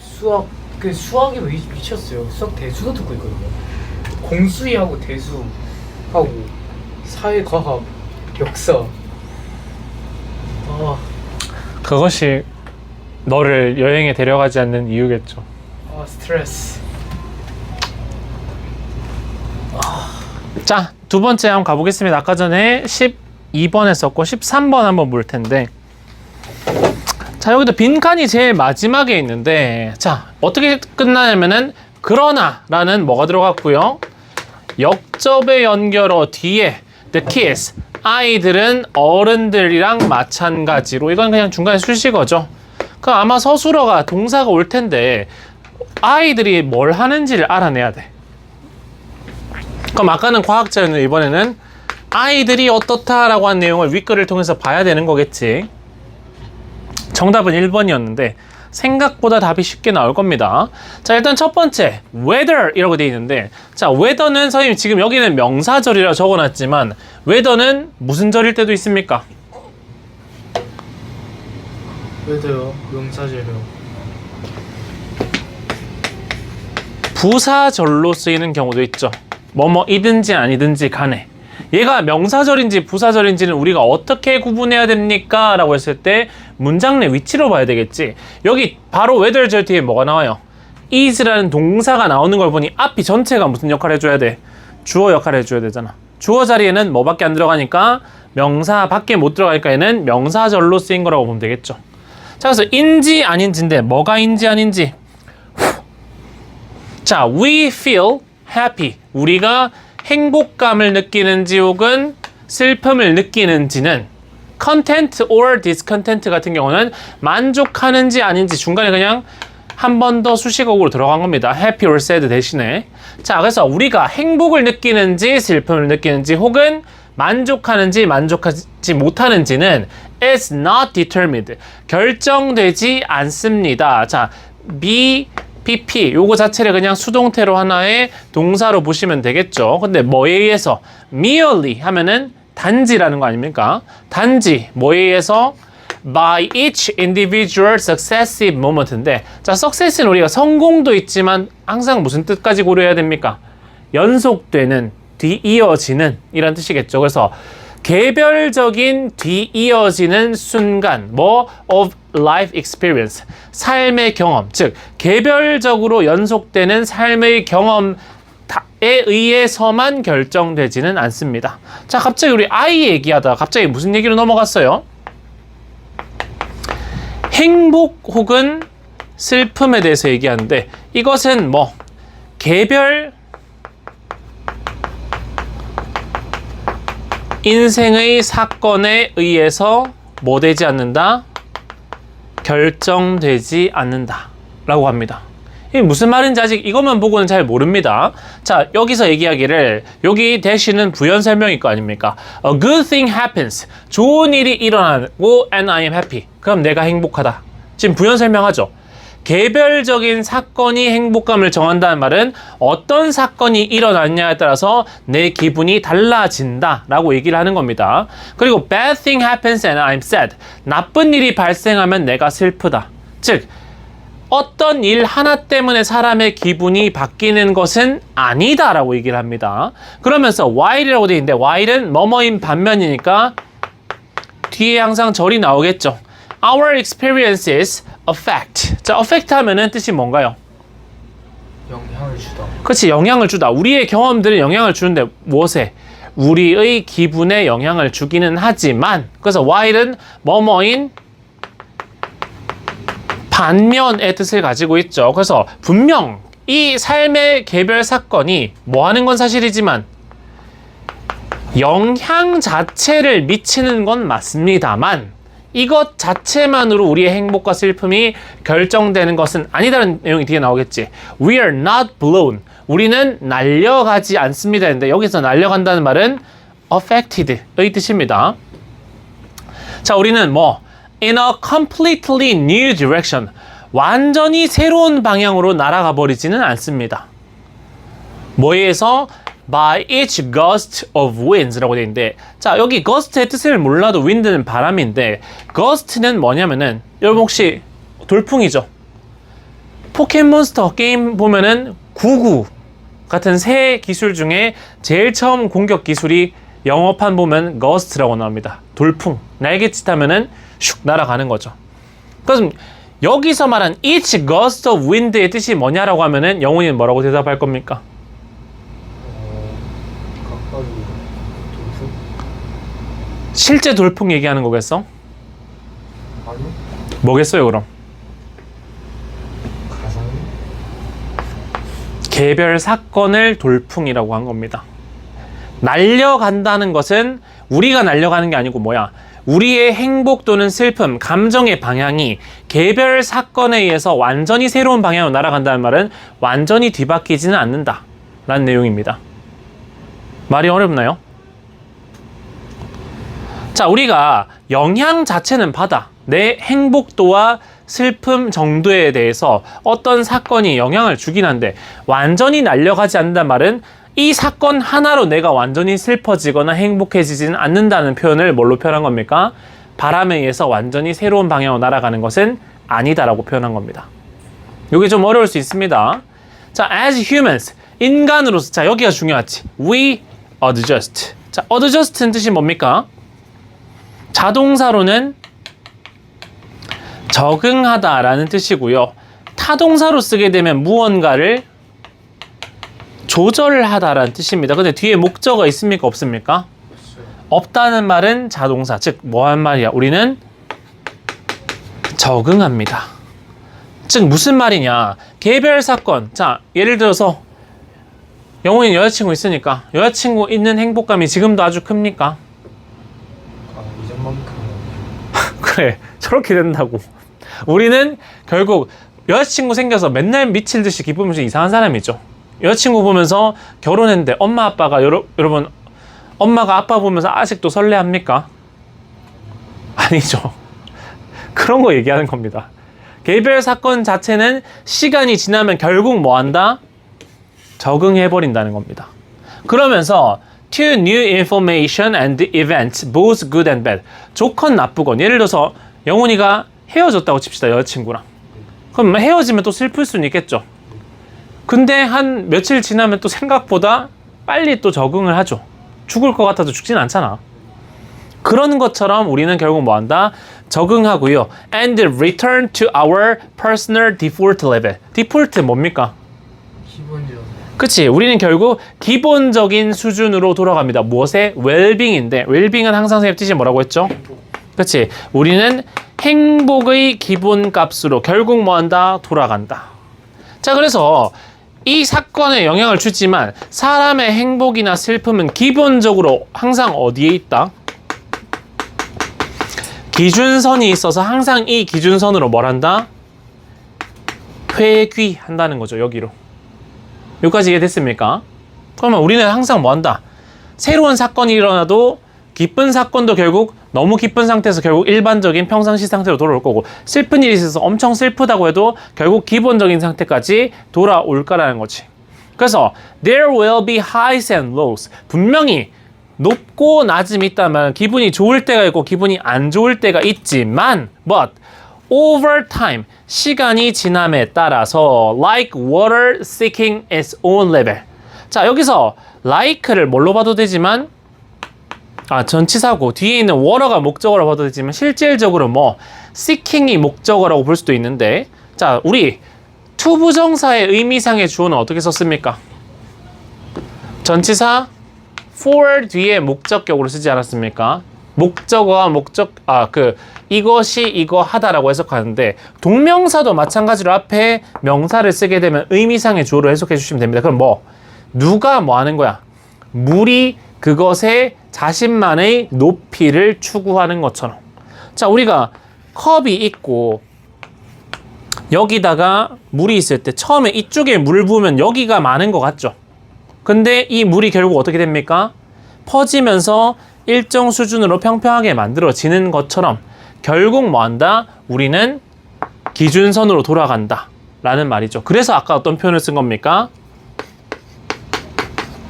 Speaker 1: 수학이 미쳤어요. 수학 대수도 듣고 있거든요. 공수위하고 대수하고 사회과학, 역사.
Speaker 2: 그것이 너를 여행에 데려가지 않는 이유겠죠.
Speaker 1: 스트레스.
Speaker 2: 자, 두 번째 한번 가보겠습니다. 아까 전에 12번 했었고 13번 한번 볼 텐데, 자, 여기도 빈칸이 제일 마지막에 있는데, 자, 어떻게 끝나냐면은 그러나 라는 뭐가 들어갔고요. 역접의 연결어 뒤에 the kids, 아이들은 어른들이랑 마찬가지로, 이건 그냥 중간에 수식어죠. 그럼 아마 서술어가 동사가 올 텐데 아이들이 뭘 하는지를 알아내야 돼. 그럼 아까는 과학자였는데 이번에는 아이들이 어떻다라고 한 내용을 윗글을 통해서 봐야 되는 거겠지. 정답은 1번이었는데, 생각보다 답이 쉽게 나올 겁니다. 자, 일단 첫 번째 weather 이라고 되어 있는데, 자, weather는 선생님 지금 여기는 명사절이라 적어놨지만 weather는 무슨 절일 때도 있습니까?
Speaker 1: 왜요? 명사절이요.
Speaker 2: 부사절로 쓰이는 경우도 있죠. 뭐뭐이든지 아니든지 간에. 얘가 명사절인지 부사절인지는 우리가 어떻게 구분해야 됩니까? 라고 했을 때 문장 내 위치로 봐야 되겠지. 여기 바로 weather절 뒤에 뭐가 나와요? is라는 동사가 나오는 걸 보니 앞이 전체가 무슨 역할을 해줘야 돼? 주어 역할을 해줘야 되잖아. 주어 자리에는 뭐밖에 안 들어가니까 명사 밖에 못 들어가니까 얘는 명사절로 쓰인 거라고 보면 되겠죠. 자, 그래서 인지 아닌지인데 뭐가 인지 아닌지. 자, we feel happy. 우리가 행복감을 느끼는지 혹은 슬픔을 느끼는지는 content or discontent 같은 경우는 만족하는지 아닌지 중간에 그냥 한 번 더 수식어구로 들어간 겁니다. happy or sad 대신에. 자, 그래서 우리가 행복을 느끼는지 슬픔을 느끼는지 혹은 만족하는지 만족하지 못하는지는 is not determined. 결정되지 않습니다. 자, PP 요거 자체를 그냥 수동태로 하나의 동사로 보시면 되겠죠. 근데 뭐에 의해서 merely 하면은 단지라는 거 아닙니까? 단지 뭐에 의해서 by each individual successive moment인데, 자, success는 우리가 성공도 있지만 항상 무슨 뜻까지 고려해야 됩니까? 연속되는, 뒤이어지는 이란 뜻이겠죠. 그래서 개별적인 뒤이어지는 순간, 뭐 of life experience, 삶의 경험, 즉 개별적으로 연속되는 삶의 경험에 의해서만 결정되지는 않습니다. 자, 갑자기 우리 I 얘기하다가 갑자기 무슨 얘기로 넘어갔어요? 행복 혹은 슬픔에 대해서 얘기하는데, 이것은 뭐 개별 인생의 사건에 의해서 뭐 되지 않는다? 결정되지 않는다 라고 합니다. 이게 무슨 말인지 아직 이것만 보고는 잘 모릅니다. 자, 여기서 얘기하기를, 여기 대신은 부연 설명일 거 아닙니까? A good thing happens. 좋은 일이 일어나고 and I am happy. 그럼 내가 행복하다. 지금 부연 설명하죠. 개별적인 사건이 행복감을 정한다는 말은 어떤 사건이 일어났냐에 따라서 내 기분이 달라진다 라고 얘기를 하는 겁니다. 그리고 bad thing happens and I'm sad. 나쁜 일이 발생하면 내가 슬프다. 즉 어떤 일 하나 때문에 사람의 기분이 바뀌는 것은 아니다 라고 얘기를 합니다. 그러면서 while이라고 되어 있는데 while은 뭐뭐인 반면이니까 뒤에 항상 절이 나오겠죠. Our experiences affect. 자, affect 하면은 뜻이 뭔가요?
Speaker 1: 영향을 주다.
Speaker 2: 그렇지, 영향을 주다. 우리의 경험들은 영향을 주는데 무엇에? 우리의 기분에 영향을 주기는 하지만, 그래서 while은 뭐뭐인 반면의 뜻을 가지고 있죠. 그래서 분명 이 삶의 개별 사건이 뭐 하는 건 사실이지만 영향 자체를 미치는 건 맞습니다만 이것 자체만으로 우리의 행복과 슬픔이 결정되는 것은 아니다라는 내용이 뒤에 나오겠지. We are not blown. 우리는 날려가지 않습니다. 근데 여기서 날려간다는 말은 affected의 뜻입니다. 자, 우리는 뭐 in a completely new direction. 완전히 새로운 방향으로 날아가 버리지는 않습니다. 뭐에 의해서? by each gust of winds라고 되어 있는데, 자, 여기 gust의 뜻을 몰라도 wind는 바람인데 gust는 뭐냐면은, 여러분 혹시 돌풍이죠? 포켓몬스터 게임 보면은 99 같은 새 기술 중에 제일 처음 공격 기술이 영어판 보면 gust라고 나옵니다. 돌풍, 날개짓 하면은 슉 날아가는 거죠. 그래서 여기서 말한 each gust of wind의 뜻이 뭐냐라고 하면은 영훈이는 뭐라고 대답할 겁니까? 실제 돌풍 얘기하는 거겠어?
Speaker 1: 아니요.
Speaker 2: 뭐겠어요 그럼?
Speaker 1: 가상.
Speaker 2: 개별 사건을 돌풍이라고 한 겁니다. 날려간다는 것은 우리가 날려가는 게 아니고 뭐야? 우리의 행복 또는 슬픔, 감정의 방향이 개별 사건에 의해서 완전히 새로운 방향으로 날아간다는 말은 완전히 뒤바뀌지는 않는다 라는 내용입니다. 말이 어렵나요? 자, 우리가 영향 자체는 받아. 내 행복도와 슬픔 정도에 대해서 어떤 사건이 영향을 주긴 한데 완전히 날려가지 않는단 말은 이 사건 하나로 내가 완전히 슬퍼지거나 행복해지지는 않는다는 표현을 뭘로 표현한 겁니까? 바람에 의해서 완전히 새로운 방향으로 날아가는 것은 아니다라고 표현한 겁니다. 이게 좀 어려울 수 있습니다. 자, as humans, 인간으로서, 자, 여기가 중요하지. We adjust. 자, adjust는 뜻이 뭡니까? 자동사로는 적응하다라는 뜻이고요. 타동사로 쓰게 되면 무언가를 조절하다라는 뜻입니다. 근데 뒤에 목적어가 있습니까? 없습니까? 없다는 말은 자동사, 즉 뭐한 말이야? 우리는 적응합니다. 즉 무슨 말이냐? 개별 사건. 자, 예를 들어서 영훈이 여자친구 있으니까 여자친구 있는 행복감이 지금도 아주 큽니까?
Speaker 1: 이전만큼
Speaker 2: 그래, 저렇게 된다고. 우리는 결국 여자친구 생겨서 맨날 미칠 듯이 기쁘면 좀 이상한 사람이죠. 여자친구 보면서 결혼했는데 엄마 아빠가 여러분 엄마가 아빠 보면서 아직도 설레합니까? 아니죠. 그런 거 얘기하는 겁니다. 개별 사건 자체는 시간이 지나면 결국 뭐 한다? 적응해버린다는 겁니다. 그러면서 to new information and events, both good and bad. 좋건 나쁘건. 예를 들어서 영훈이가 헤어졌다고 칩시다, 여자친구랑. 그럼 헤어지면 또 슬플 수는 있겠죠. 근데 한 며칠 지나면 또 생각보다 빨리 또 적응을 하죠. 죽을 것 같아도 죽진 않잖아. 그런 것처럼 우리는 결국 뭐 한다? 적응하고요. And return to our personal default level. 디폴트 뭡니까?
Speaker 1: 기본적으로
Speaker 2: 그치? 우리는 결국 기본적인 수준으로 돌아갑니다. 무엇에? 웰빙인데 웰빙은 항상 선생님 뜻이 뭐라고 했죠? 그치? 우리는 행복의 기본값으로 결국 뭐 한다? 돌아간다. 자, 그래서 이 사건에 영향을 주지만 사람의 행복이나 슬픔은 기본적으로 항상 어디에 있다? 기준선이 있어서 항상 이 기준선으로 뭘 한다? 회귀한다는 거죠. 여기로. 여기까지 이해됐습니까? 그러면 우리는 항상 뭐 한다? 새로운 사건이 일어나도 기쁜 사건도 결국 너무 기쁜 상태에서 결국 일반적인 평상시 상태로 돌아올 거고 슬픈 일이 있어서 엄청 슬프다고 해도 결국 기본적인 상태까지 돌아올 거라는 거지. 그래서 there will be highs and lows. 분명히 높고 낮음이 있다면 기분이 좋을 때가 있고 기분이 안 좋을 때가 있지만 but over time 시간이 지남에 따라서 like water seeking its own level. 자, 여기서 like를 뭘로 봐도 되지만 전치사고 뒤에 있는 water가 목적어로 봐도 되지만 실질적으로 뭐 seeking이 목적어라고 볼 수도 있는데 자, 우리 투부정사의 의미상의 주어는 어떻게 썼습니까? 전치사 for 뒤에 목적격으로 쓰지 않았습니까? 목적어와 이것이 이거 하다라고 해석하는데 동명사도 마찬가지로 앞에 명사를 쓰게 되면 의미상의 주어로 해석해 주시면 됩니다. 그럼 뭐 누가 뭐 하는 거야? 물이 그것의 자신만의 높이를 추구하는 것처럼. 자, 우리가 컵이 있고 여기다가 물이 있을 때 처음에 이쪽에 물 부으면 여기가 많은 것 같죠? 근데 이 물이 결국 어떻게 됩니까? 퍼지면서 일정 수준으로 평평하게 만들어지는 것처럼 결국 뭐 한다? 우리는 기준선으로 돌아간다 라는 말이죠. 그래서 아까 어떤 표현을 쓴 겁니까?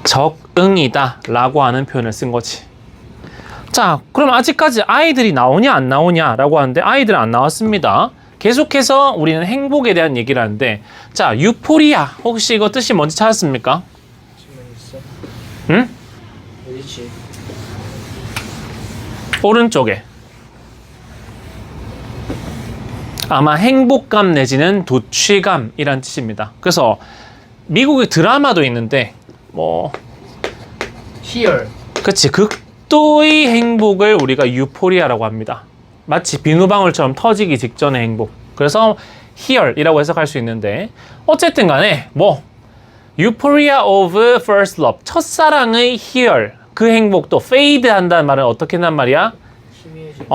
Speaker 2: 적응이다 라고 하는 표현을 쓴 거지. 자, 그럼 아직까지 아이들이 나오냐 안 나오냐 라고 하는데 아이들은 안 나왔습니다. 계속해서 우리는 행복에 대한 얘기를 하는데 자, 유포리아 혹시 이거 뜻이 뭔지 찾았습니까?
Speaker 1: 질문 있어?
Speaker 2: 응?
Speaker 1: 어디지?
Speaker 2: 오른쪽에 아마 행복감 내지는 도취감이란 뜻입니다. 그래서 미국의 드라마도 있는데 뭐
Speaker 1: Here
Speaker 2: 그치, 극도의 행복을 우리가 유포리아라고 합니다. 마치 비누방울처럼 터지기 직전의 행복. 그래서 here이라고 해석할 수 있는데 어쨌든 간에 뭐 euphoria of first love, 첫사랑의 here, 그 행복도 fade 한다는 말은 어떻게 한단 말이야?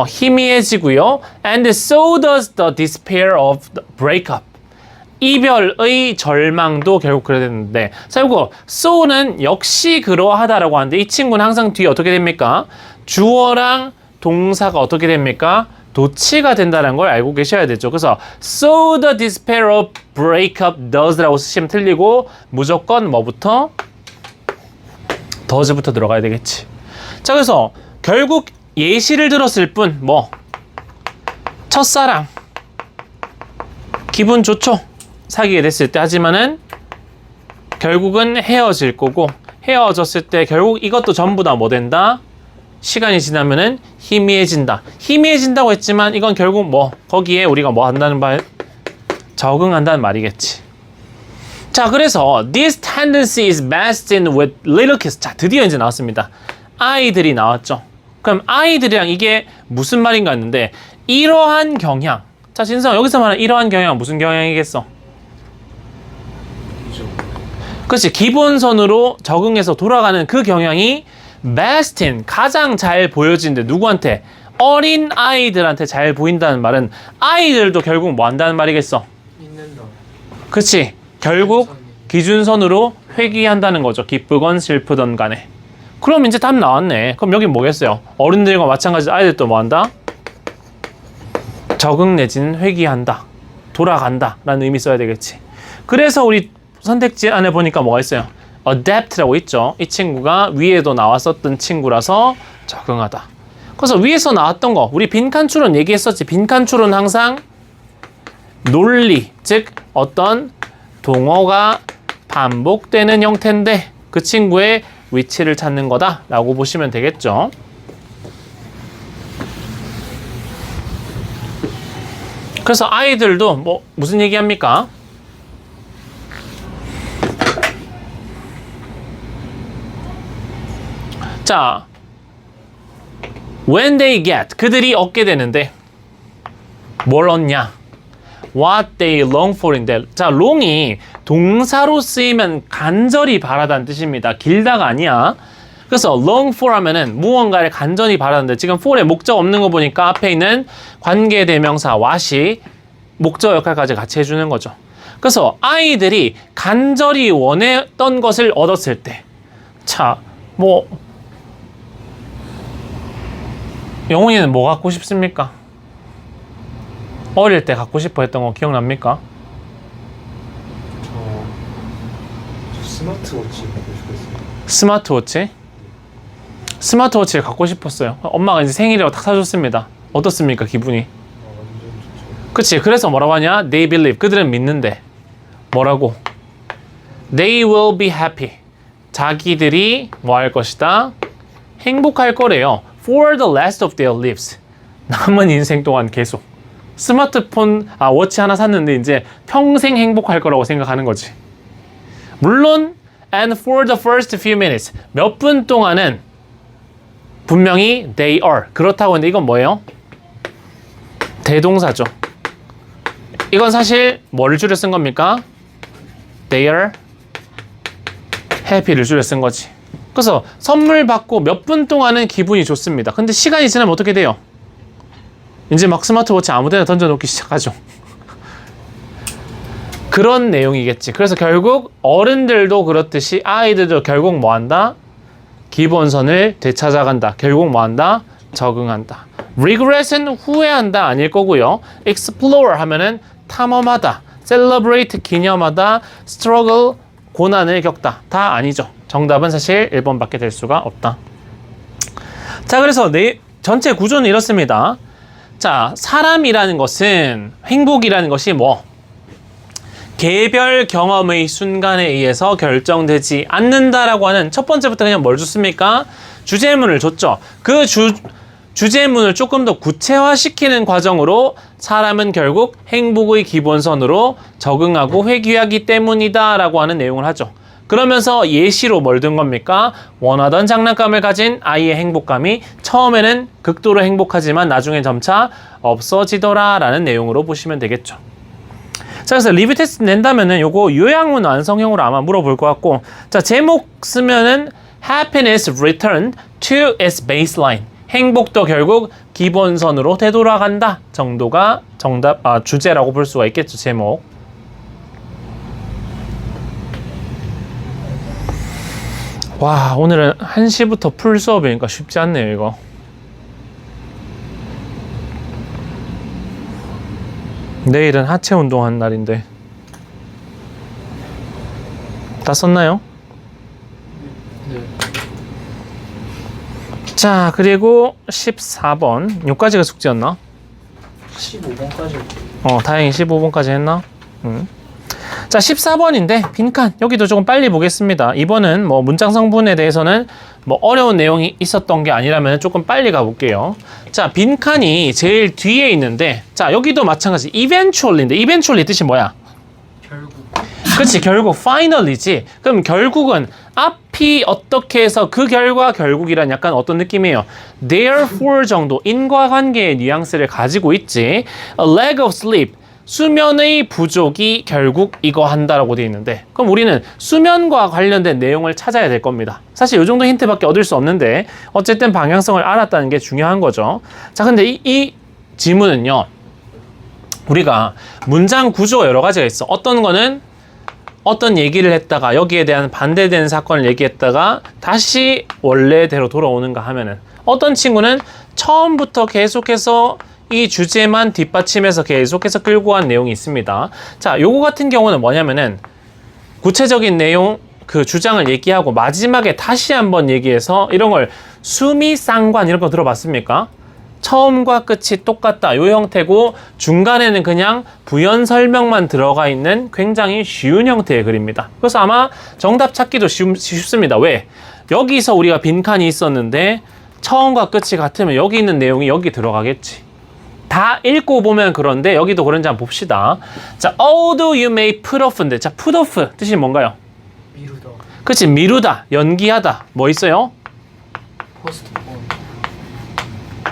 Speaker 2: 희미해지고요. And so does the despair of the breakup. 이별의 절망도 결국 그래야 되는데 자, 이거 so는 역시 그러하다라고 하는데 이 친구는 항상 뒤에 어떻게 됩니까? 주어랑 동사가 어떻게 됩니까? 도치가 된다는 걸 알고 계셔야 되죠. 그래서 so the despair of breakup does라고 쓰시면 틀리고 무조건 뭐부터? does부터 들어가야 되겠지. 자, 그래서 결국 예시를 들었을 뿐 뭐 첫사랑 기분 좋죠. 사귀게 됐을 때. 하지만은 결국은 헤어질 거고 헤어졌을 때 결국 이것도 전부 다 뭐 된다? 시간이 지나면은 희미해진다. 희미해진다고 했지만 이건 결국 뭐 거기에 우리가 뭐 한다는 말 적응한다는 말이겠지. 자, 그래서 this tendency is best in with little kids. 자, 드디어 이제 나왔습니다. 아이들이 나왔죠. 그럼 아이들이랑 이게 무슨 말인가 했는데 이러한 경향. 자, 진성 여기서 말하는 이러한 경향 무슨 경향이겠어? 그렇지. 기본선으로 적응해서 돌아가는 그 경향이 best in 가장 잘 보여지는데 누구한테? 어린 아이들한테 잘 보인다는 말은 아이들도 결국 뭐 한다는 말이겠어?
Speaker 1: 있는다.
Speaker 2: 그렇지. 결국 기준선으로 회귀한다는 거죠. 기쁘건 슬프던 간에. 그럼 이제 답 나왔네. 그럼 여기 뭐겠어요? 어른들과 마찬가지로 아이들도 뭐 한다? 적응 내지는 회귀한다. 돌아간다 라는 의미 써야 되겠지. 그래서 우리 선택지 안에 보니까 뭐가 있어요? adapt라고 있죠. 이 친구가 위에도 나왔었던 친구라서 적응하다. 그래서 위에서 나왔던 거 우리 빈칸 추론 얘기했었지. 빈칸 추론 항상 논리, 즉 어떤 동어가 반복되는 형태인데 그 친구의 위치를 찾는 거다 라고 보시면 되겠죠. 그래서 아이들도 뭐 무슨 얘기합니까? 자, when they get 그들이 얻게 되는데 뭘 얻냐? What they long for인데, 자, long이 동사로 쓰이면 간절히 바라다는 뜻입니다. 길다가 아니야. 그래서 long for 하면은 무언가를 간절히 바라는데 지금 for에 목적 없는 거 보니까 앞에 있는 관계대명사 what이 목적 역할까지 같이 해주는 거죠. 그래서 아이들이 간절히 원했던 것을 얻었을 때, 자, 뭐 영훈이는 뭐 갖고 싶습니까? 어릴 때 갖고 싶어 했던 거 기억납니까?
Speaker 1: 저 스마트워치 갖고 싶었어요.
Speaker 2: 스마트워치? 스마트워치를 갖고 싶었어요. 엄마가 이제 생일이라고 딱 사줬습니다. 어떻습니까, 기분이?
Speaker 1: 완전 좋죠.
Speaker 2: 그치? 그래서 뭐라고 하냐? They believe. 그들은 믿는데. 뭐라고? They will be happy. 자기들이 뭐 할 것이다? 행복할 거래요. For the rest of their lives. 남은 인생 동안 계속. 스마트폰, 워치 하나 샀는데 이제 평생 행복할 거라고 생각하는 거지. 물론, and for the first few minutes. 몇 분 동안은 분명히 they are. 그렇다고 했는데 이건 뭐예요? 대동사죠. 이건 사실 뭐를 줄여 쓴 겁니까? They are happy를 줄여 쓴 거지. 그래서 선물 받고 몇 분 동안은 기분이 좋습니다. 근데 시간이 지나면 어떻게 돼요? 이제 막 스마트워치 아무데나 던져놓기 시작하죠. 그런 내용이겠지. 그래서 결국 어른들도 그렇듯이 아이들도 결국 뭐한다? 기본선을 되찾아간다. 결국 뭐한다? 적응한다. regret은 후회한다 아닐 거고요. explore 하면은 탐험하다. celebrate 기념하다. struggle 고난을 겪다. 다 아니죠. 정답은 사실 1번밖에 될 수가 없다. 자, 그래서 전체 구조는 이렇습니다. 자, 사람이라는 것은 행복이라는 것이 뭐? 개별 경험의 순간에 의해서 결정되지 않는다라고 하는 첫 번째부터 그냥 뭘 줬습니까? 주제문을 줬죠. 그 주제문을 조금 더 구체화시키는 과정으로 사람은 결국 행복의 기본선으로 적응하고 회귀하기 때문이다 라고 하는 내용을 하죠. 그러면서 예시로 뭘 든 겁니까? 원하던 장난감을 가진 아이의 행복감이 처음에는 극도로 행복하지만 나중에 점차 없어지더라 라는 내용으로 보시면 되겠죠. 자, 그래서 리뷰 테스트 낸다면은 요거 요양문 완성형으로 아마 물어볼 것 같고, 자, 제목 쓰면은 happiness returned to its baseline. 행복도 결국 기본선으로 되돌아간다 정도가 정답, 주제라고 볼 수가 있겠죠, 제목. 와, 오늘은 1시부터 풀 수업이니까 쉽지 않네요, 이거. 내일은 하체 운동하는 날인데 다 썼나요?
Speaker 1: 네.
Speaker 2: 자, 그리고 14번 요까지가 숙제였나?
Speaker 1: 15번까지.
Speaker 2: 다행히 15번까지 했나? 자, 14번인데 빈칸 여기도 조금 빨리 보겠습니다. 이번은 뭐 문장 성분에 대해서는 뭐 어려운 내용이 있었던 게 아니라면 조금 빨리 가볼게요. 자, 빈칸이 제일 뒤에 있는데, 자, 여기도 마찬가지 eventually인데 eventually 뜻이 뭐야?
Speaker 1: 결국.
Speaker 2: 그치, 결국 finally지. 그럼 결국은 앞이 어떻게 해서 그 결과 결국이란 약간 어떤 느낌이에요? therefore 정도 인과관계의 뉘앙스를 가지고 있지. a lack of sleep 수면의 부족이 결국 이거 한다라고 되어 있는데, 그럼 우리는 수면과 관련된 내용을 찾아야 될 겁니다. 사실 이 정도 힌트밖에 얻을 수 없는데 어쨌든 방향성을 알았다는 게 중요한 거죠. 자, 근데 이 지문은요, 우리가 문장 구조가 여러 가지가 있어. 어떤 거는 어떤 얘기를 했다가 여기에 대한 반대되는 사건을 얘기했다가 다시 원래대로 돌아오는가 하면은, 어떤 친구는 처음부터 계속해서 이 주제만 뒷받침해서 계속해서 끌고 간 내용이 있습니다. 자, 요거 같은 경우는 뭐냐면은 구체적인 내용, 그 주장을 얘기하고 마지막에 다시 한번 얘기해서, 이런 걸 수미상관 이런 거 들어봤습니까? 처음과 끝이 똑같다, 요 형태고 중간에는 그냥 부연 설명만 들어가 있는 굉장히 쉬운 형태의 글입니다. 그래서 아마 정답 찾기도 쉽습니다. 왜? 여기서 우리가 빈칸이 있었는데 처음과 끝이 같으면 여기 있는 내용이 여기 들어가겠지. 다 읽고 보면 그런데 여기도 그런지 한번 봅시다. 자, although you may put off인데, 자, put off 뜻이 뭔가요?
Speaker 1: 미루다.
Speaker 2: 그치, 미루다, 연기하다. 뭐 있어요?
Speaker 1: 포스트폰.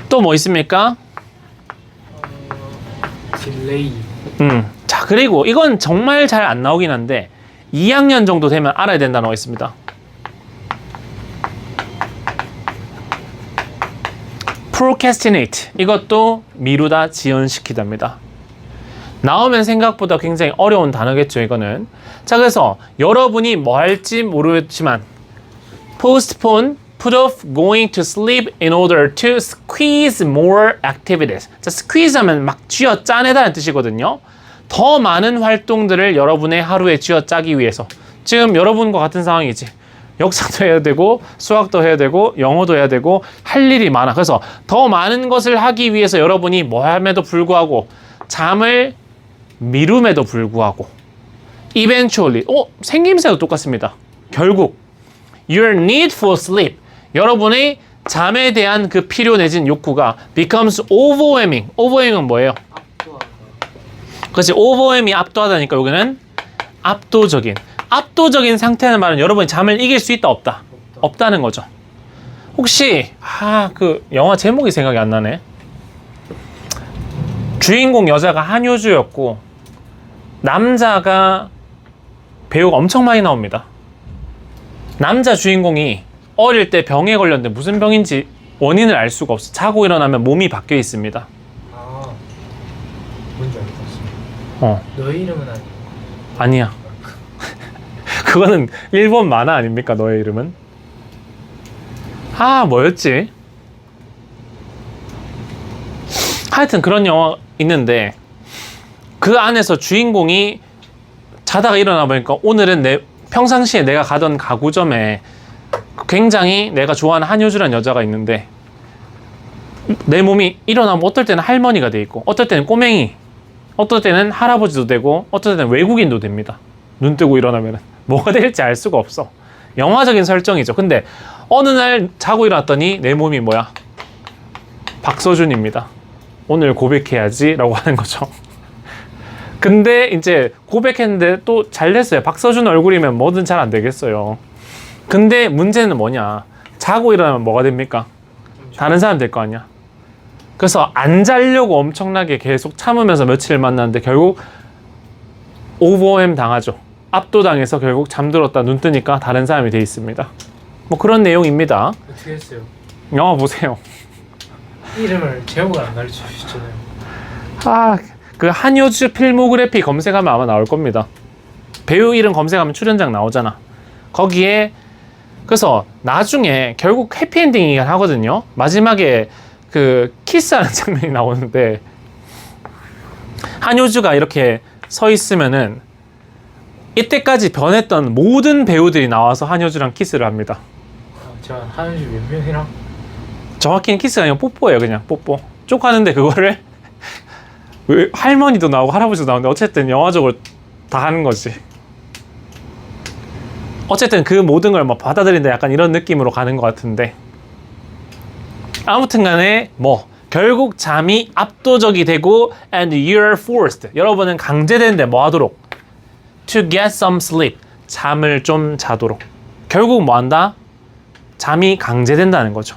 Speaker 2: 또 뭐 있습니까?
Speaker 1: 딜레이.
Speaker 2: 자, 그리고 이건 정말 잘 안 나오긴 한데 2학년 정도 되면 알아야 된다는 단어가 있습니다. procrastinate, 이것도 미루다, 지연시키다입니다. 나오면 생각보다 굉장히 어려운 단어겠죠, 이거는. 자, 그래서 여러분이 뭐 할지 모르겠지만 postpone, put off going to sleep in order to squeeze more activities. 자, squeeze 하면 막 쥐어 짜내다는 뜻이거든요. 더 많은 활동들을 여러분의 하루에 쥐어 짜기 위해서. 지금 여러분과 같은 상황이지. 역사도 해야 되고 수학도 해야 되고 영어도 해야 되고 할 일이 많아. 그래서 더 많은 것을 하기 위해서 여러분이 뭐 함에도 불구하고 잠을 미룸에도 불구하고 eventually, 생김새도 똑같습니다. 결국 your need for sleep, 여러분의 잠에 대한 그 필요 내진 욕구가 becomes overwhelming. overwhelming은 뭐예요?
Speaker 1: 압도하다.
Speaker 2: 그렇지, overwhelming이 압도하다니까 여기는 압도적인 상태는 말은 여러분이 잠을 이길 수 있다, 없다? 없다는 거죠. 혹시 그 영화 제목이 생각이 안 나네. 주인공 여자가 한효주였고 남자가 배우가 엄청 많이 나옵니다. 남자 주인공이 어릴 때 병에 걸렸는데 무슨 병인지 원인을 알 수가 없어. 자고 일어나면 몸이 바뀌어 있습니다.
Speaker 1: 뭔지 알 것 같습니다. 너의 이름은
Speaker 2: 아니야. 그거는 일본 만화 아닙니까? 너의 이름은? 뭐였지? 하여튼 그런 영화 있는데 그 안에서 주인공이 자다가 일어나 보니까 오늘은 평상시에 내가 가던 가구점에 굉장히 내가 좋아하는 한효주라는 여자가 있는데 내 몸이 일어나면 어떨 때는 할머니가 돼 있고 어떨 때는 꼬맹이, 어떨 때는 할아버지도 되고 어떨 때는 외국인도 됩니다. 눈 뜨고 일어나면 뭐가 될지 알 수가 없어. 영화적인 설정이죠. 근데 어느 날 자고 일어났더니 내 몸이 뭐야? 박서준입니다. 오늘 고백해야지 라고 하는 거죠. 근데 이제 고백했는데 또 잘 됐어요. 박서준 얼굴이면 뭐든 잘 안 되겠어요. 근데 문제는 뭐냐? 자고 일어나면 뭐가 됩니까? 다른 사람 될 거 아니야. 그래서 안 자려고 엄청나게 계속 참으면서 며칠 만났는데 결국 오버햄 당하죠. 압도당해서 결국 잠들었다 눈 뜨니까 다른 사람이 돼 있습니다. 뭐 그런 내용입니다.
Speaker 1: 어떻게 했어요?
Speaker 2: 영화 보세요.
Speaker 1: 이름을 제목을 안 가르쳐 주셨잖아요.
Speaker 2: 그 한효주 필모그래피 검색하면 아마 나올 겁니다. 배우 이름 검색하면 출연장 나오잖아. 거기에 그래서 나중에 결국 해피엔딩이긴 하거든요. 마지막에 그 키스하는 장면이 나오는데 한효주가 이렇게 서 있으면은 이때까지 변했던 모든 배우들이 나와서 한효주랑 키스를 합니다.
Speaker 1: 제가 한효주 몇 명이랑
Speaker 2: 정확히는 키스가 아니고 뽀뽀예요. 그냥 뽀뽀 쭉 하는데 그거를 왜 할머니도 나오고 할아버지도 나오는데 어쨌든 영화적으로 다 하는 거지. 어쨌든 그 모든 걸 뭐 받아들인다 약간 이런 느낌으로 가는 것 같은데 아무튼 간에 뭐 결국 잠이 압도적이 되고 and you're forced 여러분은 강제되는데 뭐 하도록 to get some sleep 잠을 좀 자도록 결국 뭐 한다? 잠이 강제된다는 거죠.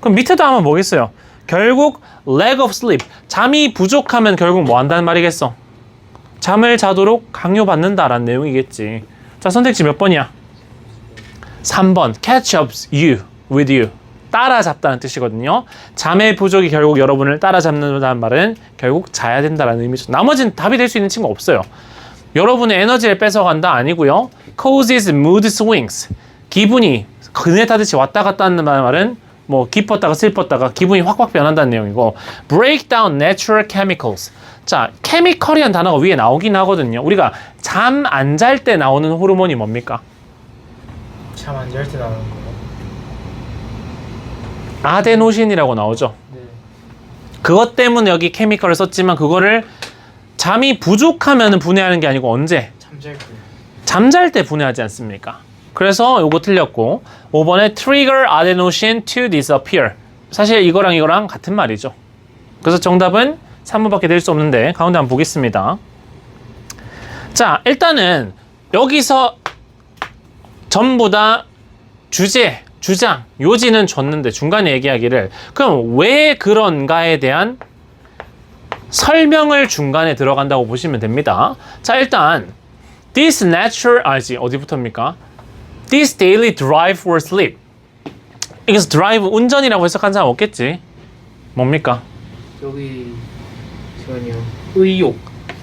Speaker 2: 그럼 밑에도 한번 보겠어요. 결국 lack of sleep 잠이 부족하면 결국 뭐 한다는 말이겠어? 잠을 자도록 강요받는다라는 내용이겠지. 자 선택지 몇 번이야? 3번 catch up you with you 따라잡다는 뜻이거든요. 잠의 부족이 결국 여러분을 따라잡는다는 말은 결국 자야 된다는 의미죠. 나머지는 답이 될 수 있는 친구 없어요. 여러분의 에너지를 뺏어간다 아니고요. causes mood swings 기분이 그네 타듯이 왔다 갔다 하는 말은 뭐 기뻤다가 슬펐다가 기분이 확확 변한다는 내용이고 break down natural chemicals 자 케미컬이라는 단어가 위에 나오긴 하거든요. 우리가 잠 안 잘 때 나오는 호르몬이 뭡니까?
Speaker 1: 잠 안 잘 때 나오는 거.
Speaker 2: 아데노신이라고 나오죠.
Speaker 1: 네.
Speaker 2: 그것 때문에 여기 케미컬을 썼지만 그거를 잠이 부족하면 분해하는 게 아니고 언제?
Speaker 1: 잠잘 때.
Speaker 2: 잠잘 때 분해하지 않습니까? 그래서 요거 틀렸고 5번에 trigger adenosine to disappear 사실 이거랑 같은 말이죠. 그래서 정답은 3번밖에 될 수 없는데 가운데 한번 보겠습니다. 자 일단은 여기서 전부 다 주제, 주장, 요지는 줬는데 중간에 얘기하기를 그럼 왜 그런가에 대한 설명을 중간에 들어간다고 보시면 됩니다. 자 일단 this natural 어디부터입니까? This daily drive for sleep 여기서 drive 운전이라고 해석한 사람 없겠지? 뭡니까?
Speaker 1: 여기 잠깐만요. 의욕,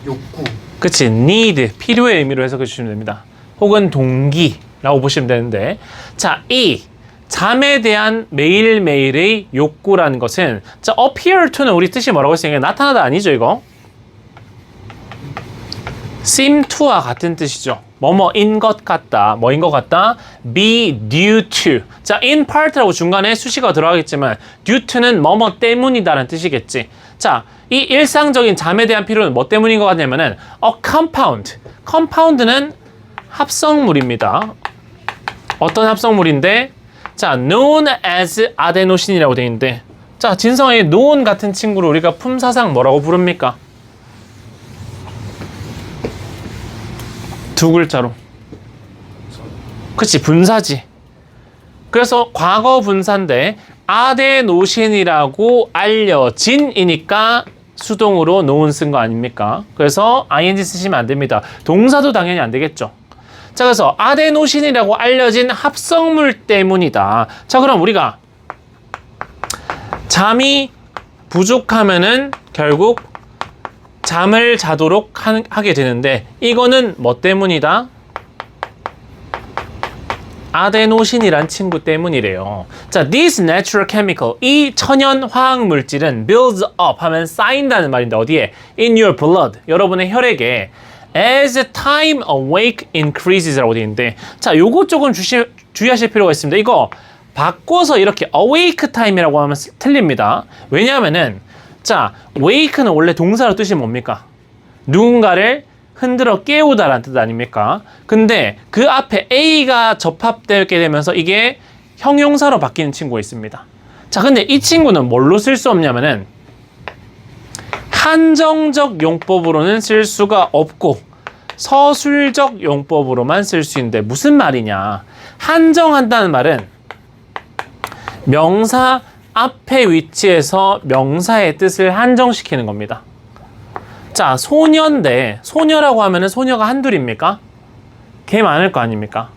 Speaker 1: 욕구.
Speaker 2: 그치 need 필요의 의미로 해석해 주시면 됩니다. 혹은 동기라고 보시면 되는데 자 이 잠에 대한 매일매일의 욕구라는 것은 자 appear to는 우리 뜻이 뭐라고 했으니까 나타나다 아니죠 이거? seem to와 같은 뜻이죠. 뭐뭐인 것 같다. 뭐인 것 같다? be due to. 자, in part라고 중간에 수식어가 들어가겠지만 due to는 뭐뭐 때문이다라는 뜻이겠지. 자, 이 일상적인 잠에 대한 필요는 뭐 때문인 것 같냐면은 a compound. compound는 합성물입니다. 어떤 합성물인데 자, known as adenosin이라고 되어 있는데 자, 진성의 known 같은 친구를 우리가 품사상 뭐라고 부릅니까? 두 글자로. 그치, 분사지. 그래서 과거 분사인데 아데노신이라고 알려진이니까 수동으로 known 쓴 거 아닙니까? 그래서 ing 쓰시면 안 됩니다. 동사도 당연히 안 되겠죠. 자, 그래서 아데노신이라고 알려진 합성물 때문이다. 자, 그럼 우리가 잠이 부족하면은 결국 잠을 자도록 하게 되는데 이거는 뭐 때문이다? 아데노신이란 친구 때문이래요. 자, this natural chemical, 이 천연 화학 물질은 builds up 하면 쌓인다는 말인데 어디에? in your blood, 여러분의 혈액에 as time awake increases라고 되어 있는데 자, 요거 조금 주의하실 필요가 있습니다. 이거 바꿔서 이렇게 awake time이라고 하면 틀립니다. 왜냐하면은 자, wake는 원래 동사로 뜻이 뭡니까? 누군가를 흔들어 깨우다라는 뜻 아닙니까? 근데 그 앞에 A가 접합되게 되면서 이게 형용사로 바뀌는 친구가 있습니다. 자, 근데 이 친구는 뭘로 쓸 수 없냐면은 한정적 용법으로는 쓸 수가 없고 서술적 용법으로만 쓸 수 있는데 무슨 말이냐? 한정한다는 말은 명사 앞에 위치해서 명사의 뜻을 한정시키는 겁니다. 자, 소녀인데 소녀라고 하면은 소녀가 한둘입니까? 개 많을 거 아닙니까?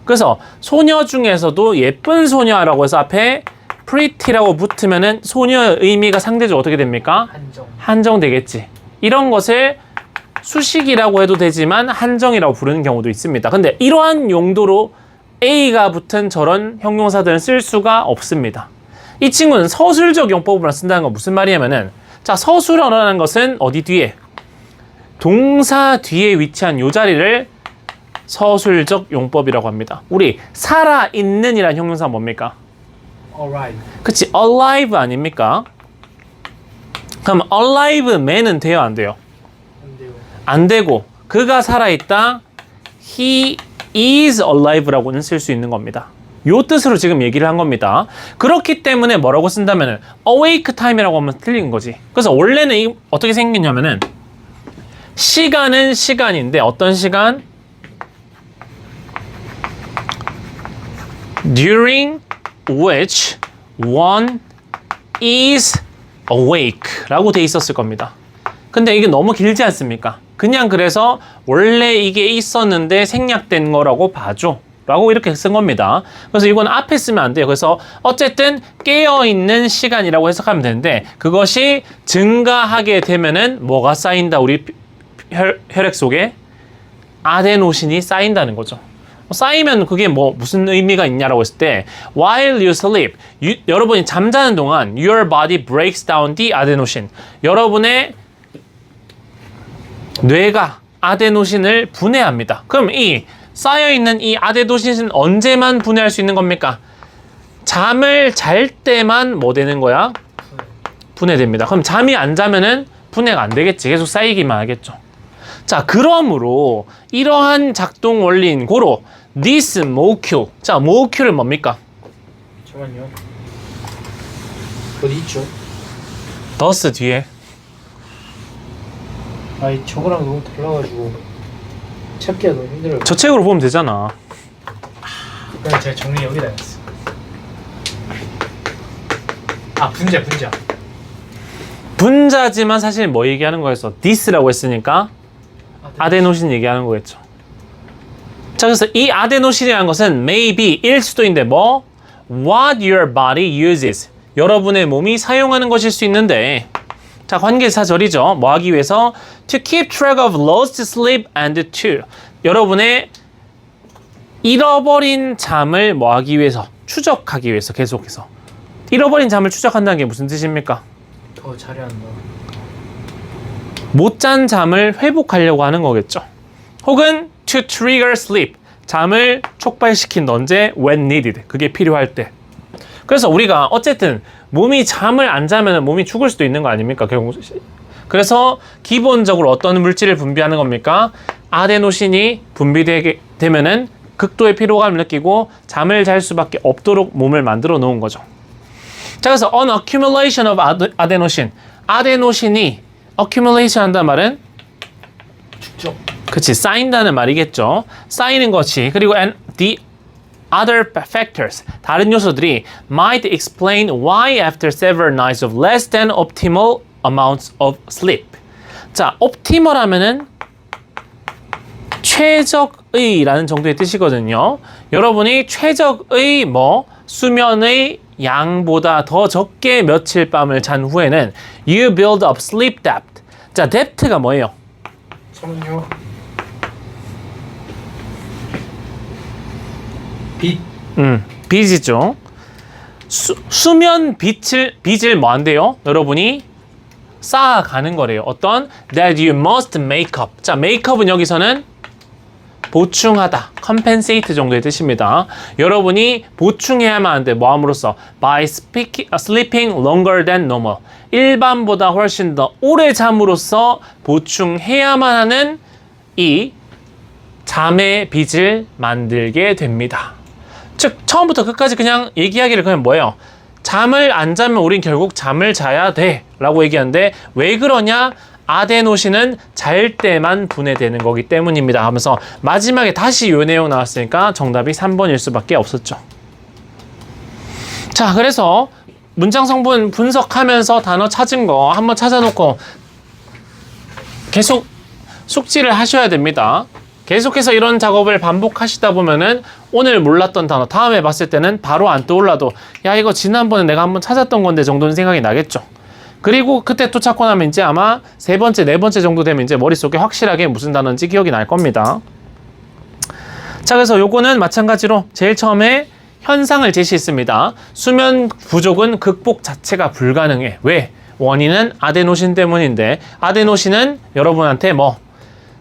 Speaker 2: 그래서 소녀 중에서도 예쁜 소녀라고 해서 앞에 pretty라고 붙으면은 소녀의 의미가 상대적으로 어떻게 됩니까? 한정되겠지. 이런 것을 수식이라고 해도 되지만 한정이라고 부르는 경우도 있습니다. 근데 이러한 용도로 A가 붙은 저런 형용사들은 쓸 수가 없습니다. 이 친구는 서술적 용법으로 쓴다는 건 무슨 말이냐면은 자, 서술어라는 것은 어디 뒤에? 동사 뒤에 위치한 요 자리를 서술적 용법이라고 합니다. 우리 살아있는 이란 형용사 뭡니까?
Speaker 1: Alright.
Speaker 2: 그치, alive 아닙니까? 그럼 alive man은 돼요, 안 돼요?
Speaker 1: 안 돼요.
Speaker 2: 안 되고 그가 살아있다. He is alive라고는 쓸 수 있는 겁니다. 요 뜻으로 지금 얘기를 한 겁니다. 그렇기 때문에 뭐라고 쓴다면은 awake time이라고 하면 틀린 거지. 그래서 원래는 어떻게 생겼냐면은 시간은 시간인데 어떤 시간? during which one is awake 라고 돼 있었을 겁니다. 근데 이게 너무 길지 않습니까? 그냥 그래서 원래 이게 있었는데 생략된 거라고 봐줘 라고 이렇게 쓴 겁니다. 그래서 이건 앞에 쓰면 안 돼요. 그래서 어쨌든 깨어있는 시간이라고 해석하면 되는데 그것이 증가하게 되면은 뭐가 쌓인다? 우리 혈액 속에 아데노신이 쌓인다는 거죠. 쌓이면 그게 뭐 무슨 의미가 있냐라고 했을 때 while you sleep, 여러분이 잠자는 동안 your body breaks down the adenosine. 여러분의 뇌가 아데노신을 분해합니다. 그럼 이 쌓여있는 이 아데노신은 언제만 분해할 수 있는 겁니까? 잠을 잘 때만 뭐 되는 거야? 분해됩니다. 그럼 잠이 안 자면은 분해가 안 되겠지. 계속 쌓이기만 하겠죠. 자, 그러므로 이러한 작동 원리인 고로 this molecule. 자, molecule은 뭡니까?
Speaker 1: 잠깐만요. 어디 있죠?
Speaker 2: thus 뒤에.
Speaker 1: 아이 저거랑 너무 달라가지고 찾기가 너무 힘들어요.
Speaker 2: 저 책으로 보면 되잖아.
Speaker 1: 그냥 제가 정리 여기다 했어. 아 분자.
Speaker 2: 분자지만 사실 뭐 얘기하는 거였어? this라고 했으니까 아데노신 얘기하는 거겠죠. 자, 그래서 이 아데노신이라는 것은 maybe 일 수도 있는데 뭐? what your body uses. 여러분의 몸이 사용하는 것일 수 있는데 자, 관계사절이죠. 뭐 하기 위해서? to keep track of lost sleep and to 여러분의 잃어버린 잠을 뭐 하기 위해서? 추적하기 위해서 계속해서. 잃어버린 잠을 추적한다는 게 무슨 뜻입니까?
Speaker 1: 더 잘해야 한다.
Speaker 2: 못 잔 잠을 회복하려고 하는 거겠죠. 혹은 to trigger sleep. 잠을 촉발시킨다. 언제? when needed. 그게 필요할 때. 그래서 우리가 어쨌든 몸이 잠을 안 자면 몸이 죽을 수도 있는 거 아닙니까? 결국. 그래서 기본적으로 어떤 물질을 분비하는 겁니까? 아데노신이 분비되게 되면은 극도의 피로감을 느끼고 잠을 잘 수밖에 없도록 몸을 만들어 놓은 거죠. 자, 그래서 an accumulation of adenosine. 아데노신이 accumulation 한다는 말은
Speaker 1: 축적.
Speaker 2: 그치, 쌓인다는 말이겠죠. 쌓이는 것이. 그리고 and the other factors, 다른 요소들이 might explain why after several nights of less than optimal amounts of sleep. 자, optimal 하면은 최적의라는 정도의 뜻이거든요. 여러분이 최적의 뭐 수면의 양보다 더 적게 며칠 밤을 잔 후에는 you build up sleep debt. 자, debt가 뭐예요?
Speaker 1: 잠깐만요. 빛.
Speaker 2: 빚이죠. 수면 빚을 뭐 한대요? 여러분이 쌓아가는 거래요. 어떤? That you must make up. 자, make up은 여기서는 보충하다, compensate 정도의 뜻입니다. 여러분이 보충해야만 하는데 뭐 함으로써? By sleeping longer than normal. 일반보다 훨씬 더 오래 잠으로써 보충해야만 하는 이 잠의 빚을 만들게 됩니다. 즉 처음부터 끝까지 그냥 얘기하기를 그냥 뭐예요? 잠을 안 자면 우린 결국 잠을 자야 돼 라고 얘기하는데 왜 그러냐? 아데노신은 잘 때만 분해되는 거기 때문입니다 하면서 마지막에 다시 요 내용 나왔으니까 정답이 3번일 수밖에 없었죠. 자, 그래서 문장 성분 분석하면서 단어 찾은 거 한번 찾아놓고 계속 숙지를 하셔야 됩니다. 계속해서 이런 작업을 반복하시다 보면은 오늘 몰랐던 단어 다음에 봤을 때는 바로 안 떠올라도 야, 이거 지난번에 내가 한번 찾았던 건데 정도는 생각이 나겠죠. 그리고 그때 또 찾고 나면 이제 아마 세 번째, 네 번째 정도 되면 이제 머릿속에 확실하게 무슨 단어인지 기억이 날 겁니다. 자, 그래서 요거는 마찬가지로 제일 처음에 현상을 제시했습니다. 수면 부족은 극복 자체가 불가능해. 왜? 원인은 아데노신 때문인데 아데노신은 여러분한테 뭐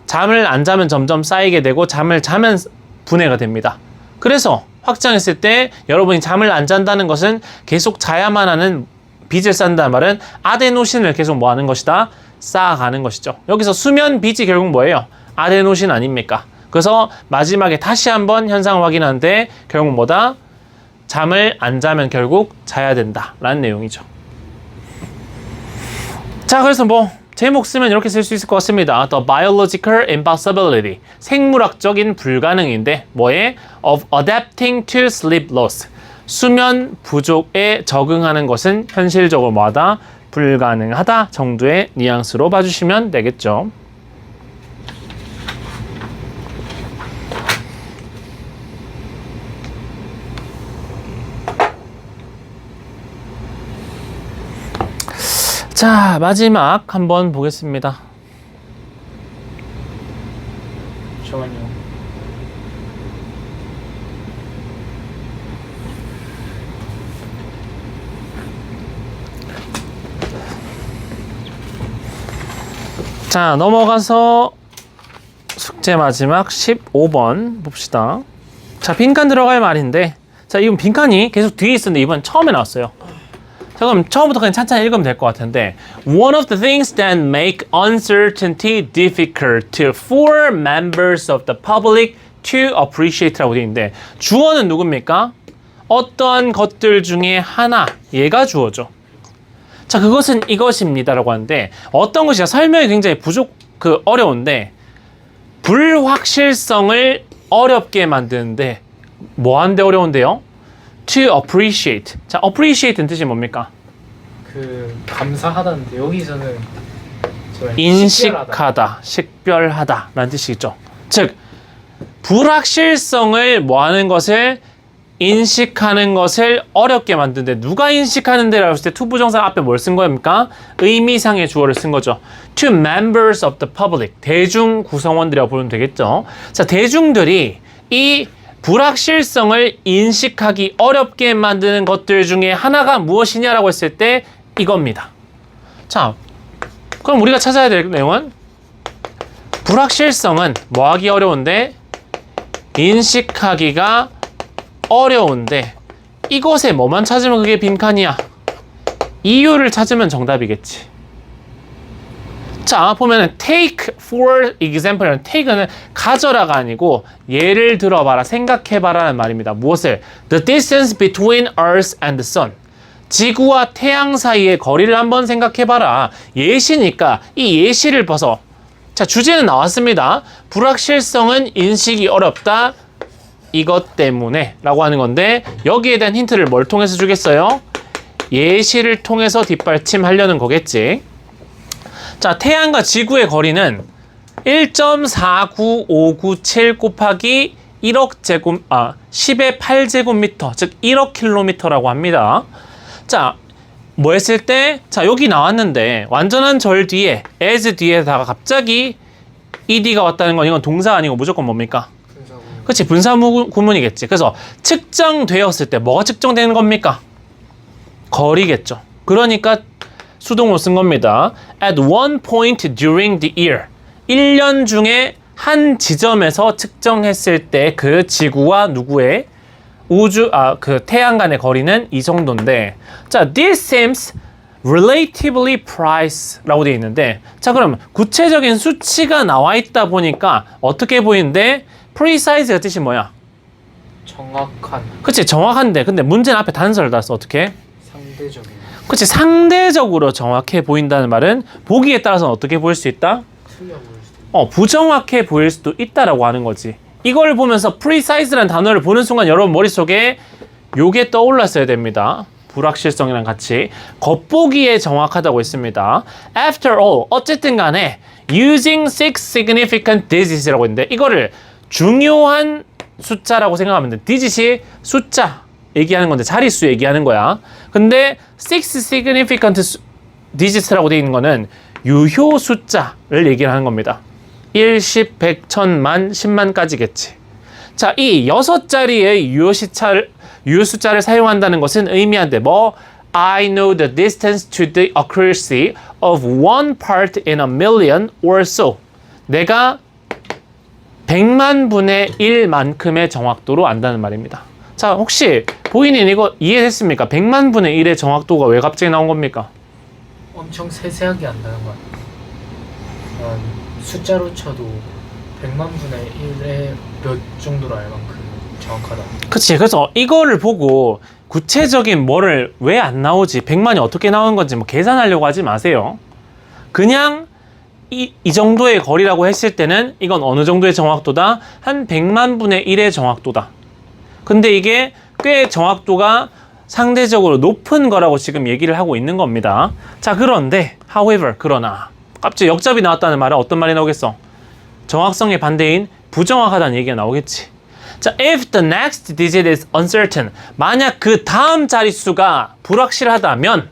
Speaker 2: 잠을 안 자면 점점 쌓이게 되고 잠을 자면 분해가 됩니다. 그래서 확장했을 때 여러분이 잠을 안 잔다는 것은 계속 자야만 하는 빚을 쌓는다는 말은 아데노신을 계속 뭐 하는 것이다? 쌓아가는 것이죠. 여기서 수면 빚이 결국 뭐예요? 아데노신 아닙니까? 그래서 마지막에 다시 한번 현상을 확인하는데 결국 뭐다? 잠을 안 자면 결국 자야 된다라는 내용이죠. 자, 그래서 뭐 제목 쓰면 이렇게 쓸 수 있을 것 같습니다. The biological impossibility. 생물학적인 불가능인데 뭐에? Of adapting to sleep loss. 수면 부족에 적응하는 것은 현실적으로 뭐하다? 불가능하다 정도의 뉘앙스로 봐주시면 되겠죠. 자, 마지막 한번 보겠습니다.
Speaker 1: 잠깐만요.
Speaker 2: 자, 넘어가서 숙제 마지막 15번 봅시다. 자, 빈칸 들어갈 말인데, 자, 이건 빈칸이 계속 뒤에 있었는데 이번 처음에 나왔어요. 자, 그럼 처음부터 그냥 찬찬히 읽으면 될 것 같은데, One of the things that make uncertainty difficult for members of the public to appreciate라고 되어 있는데, 주어는 누굽니까? 어떠한 것들 중에 하나, 얘가 주어죠. 자, 그것은 이것입니다라고 하는데, 어떤 것이야? 설명이 굉장히 어려운데, 불확실성을 어렵게 만드는데, 뭐 하는데 어려운데요? To appreciate. 자, appreciate는 뜻이 뭡니까?
Speaker 1: 감사하다는데 여기서는
Speaker 2: 인식하다, 식별하다 라는 뜻이겠죠. 즉, 불확실성을 뭐 하는 것을 인식하는 것을 어렵게 만드는데, 누가 인식하는데 라고 했을 때 투부정사 앞에 뭘 쓴 겁니까? 의미상의 주어를 쓴 거죠. To members of the public. 대중 구성원들이라고 부르면 되겠죠. 자, 대중들이 이 불확실성을 인식하기 어렵게 만드는 것들 중에 하나가 무엇이냐라고 했을 때 이겁니다. 자, 그럼 우리가 찾아야 될 내용은 불확실성은 뭐 하기 어려운데 인식하기가 어려운데 이것에 뭐만 찾으면 그게 빈칸이야? 이유를 찾으면 정답이겠지. 자, 보면은 take for example은 take는 가져라가 아니고 예를 들어봐라, 생각해봐라는 말입니다. 무엇을? The distance between Earth and the Sun. 지구와 태양 사이의 거리를 한번 생각해봐라. 예시니까 이 예시를 봐서, 자, 주제는 나왔습니다. 불확실성은 인식이 어렵다. 이것 때문에 라고 하는 건데, 여기에 대한 힌트를 뭘 통해서 주겠어요? 예시를 통해서 뒷받침하려는 거겠지. 자, 태양과 지구의 거리는 1.49597 곱하기 10의 8제곱미터, 즉 1억 킬로미터라고 합니다. 자, 뭐 했을 때, 자, 여기 나왔는데 완전한 절 뒤에 as 뒤에다가 갑자기 ed가 왔다는 건 이건 동사 아니고 무조건 뭡니까? 그렇지, 분사 구문이겠지. 그래서 측정되었을 때 뭐가 측정되는 겁니까? 거리겠죠. 그러니까 수동으로 쓴 겁니다. At one point during the year. 1년 중에 한 지점에서 측정했을 때 그 지구와 누구의 그 태양 간의 거리는 이 정도인데, 자, this seems relatively price라고 되어 있는데, 자, 그럼 구체적인 수치가 나와 있다 보니까 어떻게 보이는데, precise가 뜻이 뭐야?
Speaker 1: 정확한.
Speaker 2: 그치, 정확한데, 근데 문제는 앞에 단서를 달았어. 어떻게?
Speaker 1: 상대적인.
Speaker 2: 그치, 상대적으로 정확해 보인다는 말은 보기에 따라서는 어떻게 보일 수 있다?
Speaker 1: 틀려 보일 수도 있고.
Speaker 2: 부정확해 보일 수도 있다라고 하는 거지. 이걸 보면서 precise라는 단어를 보는 순간 여러분 머릿속에 요게 떠올랐어야 됩니다. 불확실성이랑 같이. 겉보기에 정확하다고 했습니다. After all, 어쨌든 간에 using six significant digits라고 했는데, 이거를 중요한 숫자라고 생각하면 돼. digit이 숫자 얘기하는 건데, 자릿수 얘기하는 거야. 근데 six significant digits라고 되어 있는 거는 유효 숫자를 얘기를 하는 겁니다. 1, 10, 100, 1000만, 10만까지겠지. 자, 이 6자리의 유효 숫자를 사용한다는 것은 의미한데, 뭐? I know the distance to the accuracy of one part in a million or so. 내가 100만 분의 1만큼의 정확도로 안다는 말입니다. 자, 혹시 보이는 이거 이해됐습니까? 100만 분의 1의 정확도가 왜 갑자기 나온 겁니까?
Speaker 1: 엄청 세세하게 안다는 거 아니에요? 숫자로 쳐도 100만 분의 1의 몇 정도로 알 만큼 정확하다.
Speaker 2: 그치. 그래서 이거를 보고 구체적인 뭐를 왜 안 나오지, 100만이 어떻게 나오는 건지 뭐 계산하려고 하지 마세요. 그냥 이 정도의 거리라고 했을 때는 이건 어느 정도의 정확도다? 한 100만 분의 1의 정확도다. 근데 이게 꽤 정확도가 상대적으로 높은 거라고 지금 얘기를 하고 있는 겁니다. 자, 그런데 however, 그러나 갑자기 역잡이 나왔다는 말은 어떤 말이 나오겠어? 정확성의 반대인 부정확하다는 얘기가 나오겠지. 자, if the next digit is uncertain, 만약 그 다음 자릿수가 불확실하다면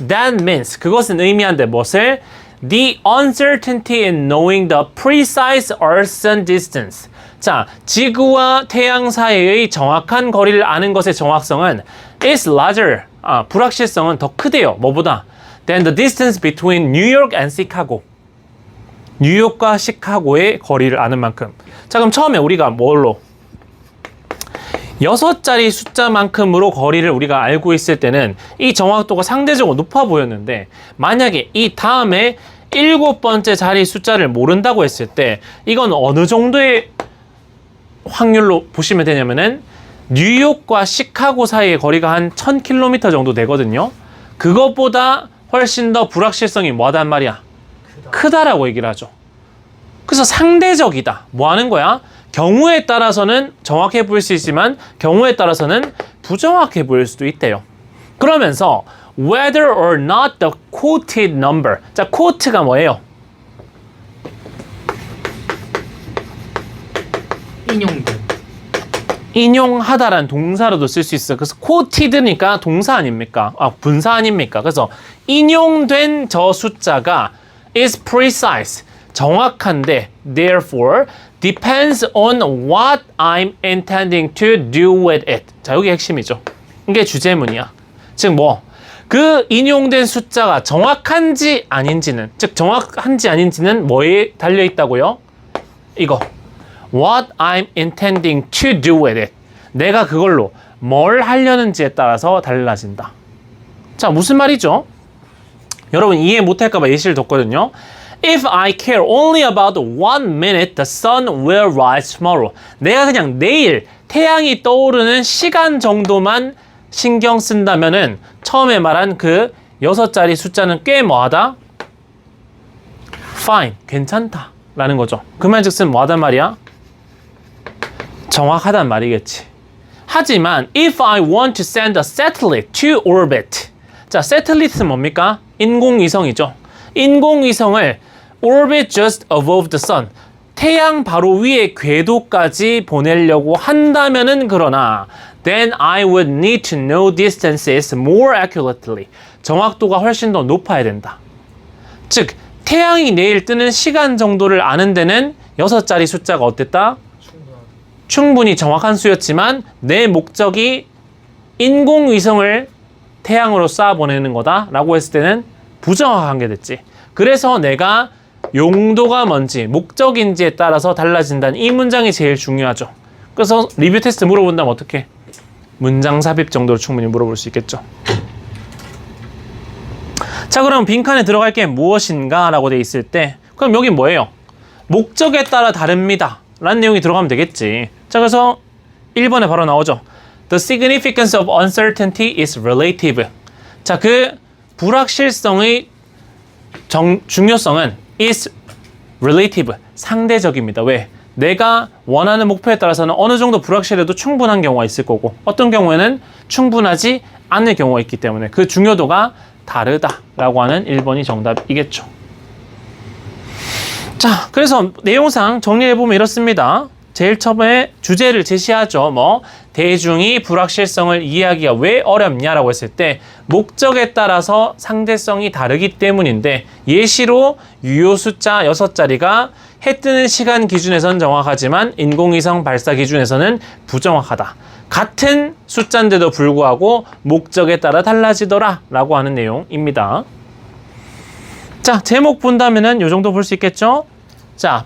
Speaker 2: that means, 그것은 의미한데 무엇을? The uncertainty in knowing the precise Earth-sun distance. 자, 지구와 태양 사이의 정확한 거리를 아는 것의 정확성은 is larger. 불확실성은 더 크대요. 뭐보다? Than the distance between New York and Chicago. 뉴욕과 시카고의 거리를 아는 만큼. 자, 그럼 처음에 우리가 뭘로? 6자리 숫자만큼으로 거리를 우리가 알고 있을 때는 이 정확도가 상대적으로 높아 보였는데, 만약에 이 다음에 7번째 자리 숫자를 모른다고 했을 때 이건 어느 정도의 확률로 보시면 되냐면은 뉴욕과 시카고 사이의 거리가 한 1000km 정도 되거든요. 그것보다 훨씬 더 불확실성이 뭐하단 말이야? 크다라고 얘기를 하죠. 그래서 상대적이다. 뭐 하는 거야? 경우에 따라서는 정확해 보일 수 있지만 경우에 따라서는 부정확해 보일 수도 있대요. 그러면서 whether or not the quoted number. 자, quote가 뭐예요?
Speaker 1: 인용된.
Speaker 2: 인용하다라는 동사로도 쓸 수 있어요. 그래서 quoted니까 동사 아닙니까? 분사 아닙니까? 그래서 인용된 저 숫자가 is precise. 정확한데 therefore depends on what I'm intending to do with it. 자, 여기 핵심이죠. 이게 주제문이야. 즉 뭐? 그 인용된 숫자가 정확한지 아닌지는, 즉 정확한지 아닌지는 뭐에 달려있다고요? 이거. What I'm intending to do with it. 내가 그걸로 뭘 하려는지에 따라서 달라진다. 자, 무슨 말이죠? 여러분 이해 못할까봐 예시를 뒀거든요. If I care only about 1 minute, the sun will rise tomorrow. 내가 그냥 내일 태양이 떠오르는 시간 정도만 신경 쓴다면은 처음에 말한 그 6자리 숫자는 꽤 뭐하다? Fine, 괜찮다 라는 거죠. 그 말즉슨 뭐하단 말이야? 정확하단 말이겠지. 하지만 if I want to send a satellite to orbit. 자, satellite는 뭡니까? 인공위성이죠. 인공위성을 orbit just above the sun. 태양 바로 위에 궤도까지 보내려고 한다면은 그러나 then I would need to know distances more accurately. 정확도가 훨씬 더 높아야 된다. 즉, 태양이 내일 뜨는 시간 정도를 아는 데는 6자리 숫자가 어땠다? 충분히 정확한 수였지만 내 목적이 인공위성을 태양으로 쏴보내는 거다 라고 했을 때는 부정확한 게 됐지. 그래서 내가 용도가 뭔지 목적인지에 따라서 달라진다는 이 문장이 제일 중요하죠. 그래서 리뷰 테스트 물어본다면 어떻게? 문장 삽입 정도로 충분히 물어볼 수 있겠죠. 자, 그럼 빈칸에 들어갈 게 무엇인가 라고 돼 있을 때 그럼 여기 뭐예요? 목적에 따라 다릅니다 라는 내용이 들어가면 되겠지. 자, 그래서 1번에 바로 나오죠. The significance of uncertainty is relative. 자, 그 불확실성의 중요성은 is relative, 상대적입니다. 왜? 내가 원하는 목표에 따라서는 어느 정도 불확실해도 충분한 경우가 있을 거고 어떤 경우에는 충분하지 않을 경우가 있기 때문에 그 중요도가 다르다라고 하는 1번이 정답이겠죠. 자, 그래서 내용상 정리해보면 이렇습니다. 제일 처음에 주제를 제시하죠. 뭐 대중이 불확실성을 이해하기가 왜 어렵냐라고 했을 때 목적에 따라서 상대성이 다르기 때문인데 예시로 유효 숫자 6자리가 해 뜨는 시간 기준에서는 정확하지만 인공위성 발사 기준에서는 부정확하다. 같은 숫자인데도 불구하고 목적에 따라 달라지더라 라고 하는 내용입니다. 자, 제목 본다면은 요 정도 볼 수 있겠죠? 자,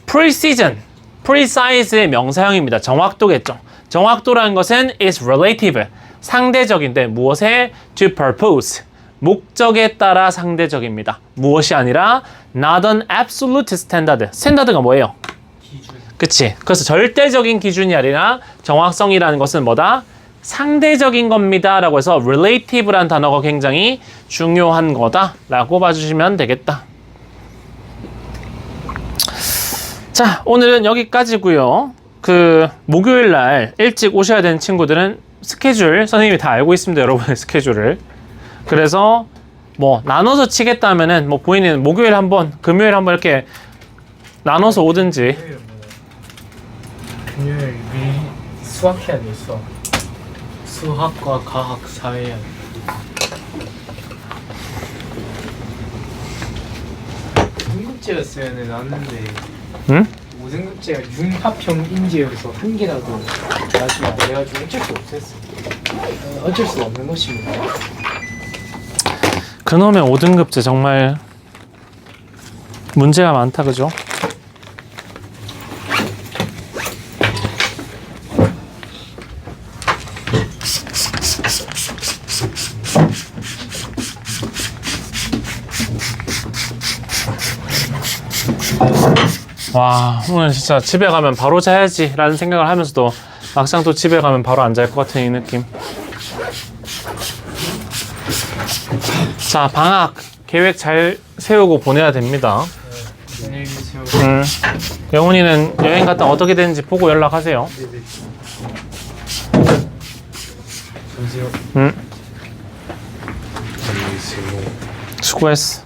Speaker 2: precision. precise의 명사형입니다. 정확도겠죠. 정확도라는 것은 is relative, 상대적인데 무엇에? to purpose, 목적에 따라 상대적입니다. 무엇이 아니라 not an absolute standard. 스탠다드가 뭐예요?
Speaker 1: 기준.
Speaker 2: 그치? 그래서 절대적인 기준이 아니라 정확성이라는 것은 뭐다? 상대적인 겁니다 라고 해서 relative라는 단어가 굉장히 중요한 거다 라고 봐주시면 되겠다. 자, 오늘은 여기까지고요. 그 목요일 날 일찍 오셔야 되는 친구들은 스케줄 선생님이 다 알고 있습니다. 여러분의 스케줄을. 그래서 뭐 나눠서 치겠다 하면은 뭐 본인은 목요일 한번, 금요일 한번 이렇게 나눠서 오든지.
Speaker 1: 금요일 미리 수학해야 돼 있어. 수학과 과학, 사회 해야 돼. 등급제였으면 나왔는데
Speaker 2: 응?
Speaker 1: 5등급제가 융합형 인재여서 한 개라도 나중에 안 돼가지고 어쩔 수 없었어. 어쩔 수 없는 것입니다.
Speaker 2: 그놈의 5등급제 정말 문제가 많다, 그죠? 와, 오늘 진짜 집에 가면 바로 자야지 라는 생각을 하면서도 막상 또 집에 가면 바로 안 잘 것 같은 이 느낌. 자, 방학 계획 잘 세우고 보내야 됩니다.
Speaker 1: 안녕히 계세요.
Speaker 2: 영훈이는 여행 갔다 어떻게 되는지 보고 연락하세요.
Speaker 1: 네네. 여보세요.
Speaker 3: 안녕히 계세요.
Speaker 2: 수고했어.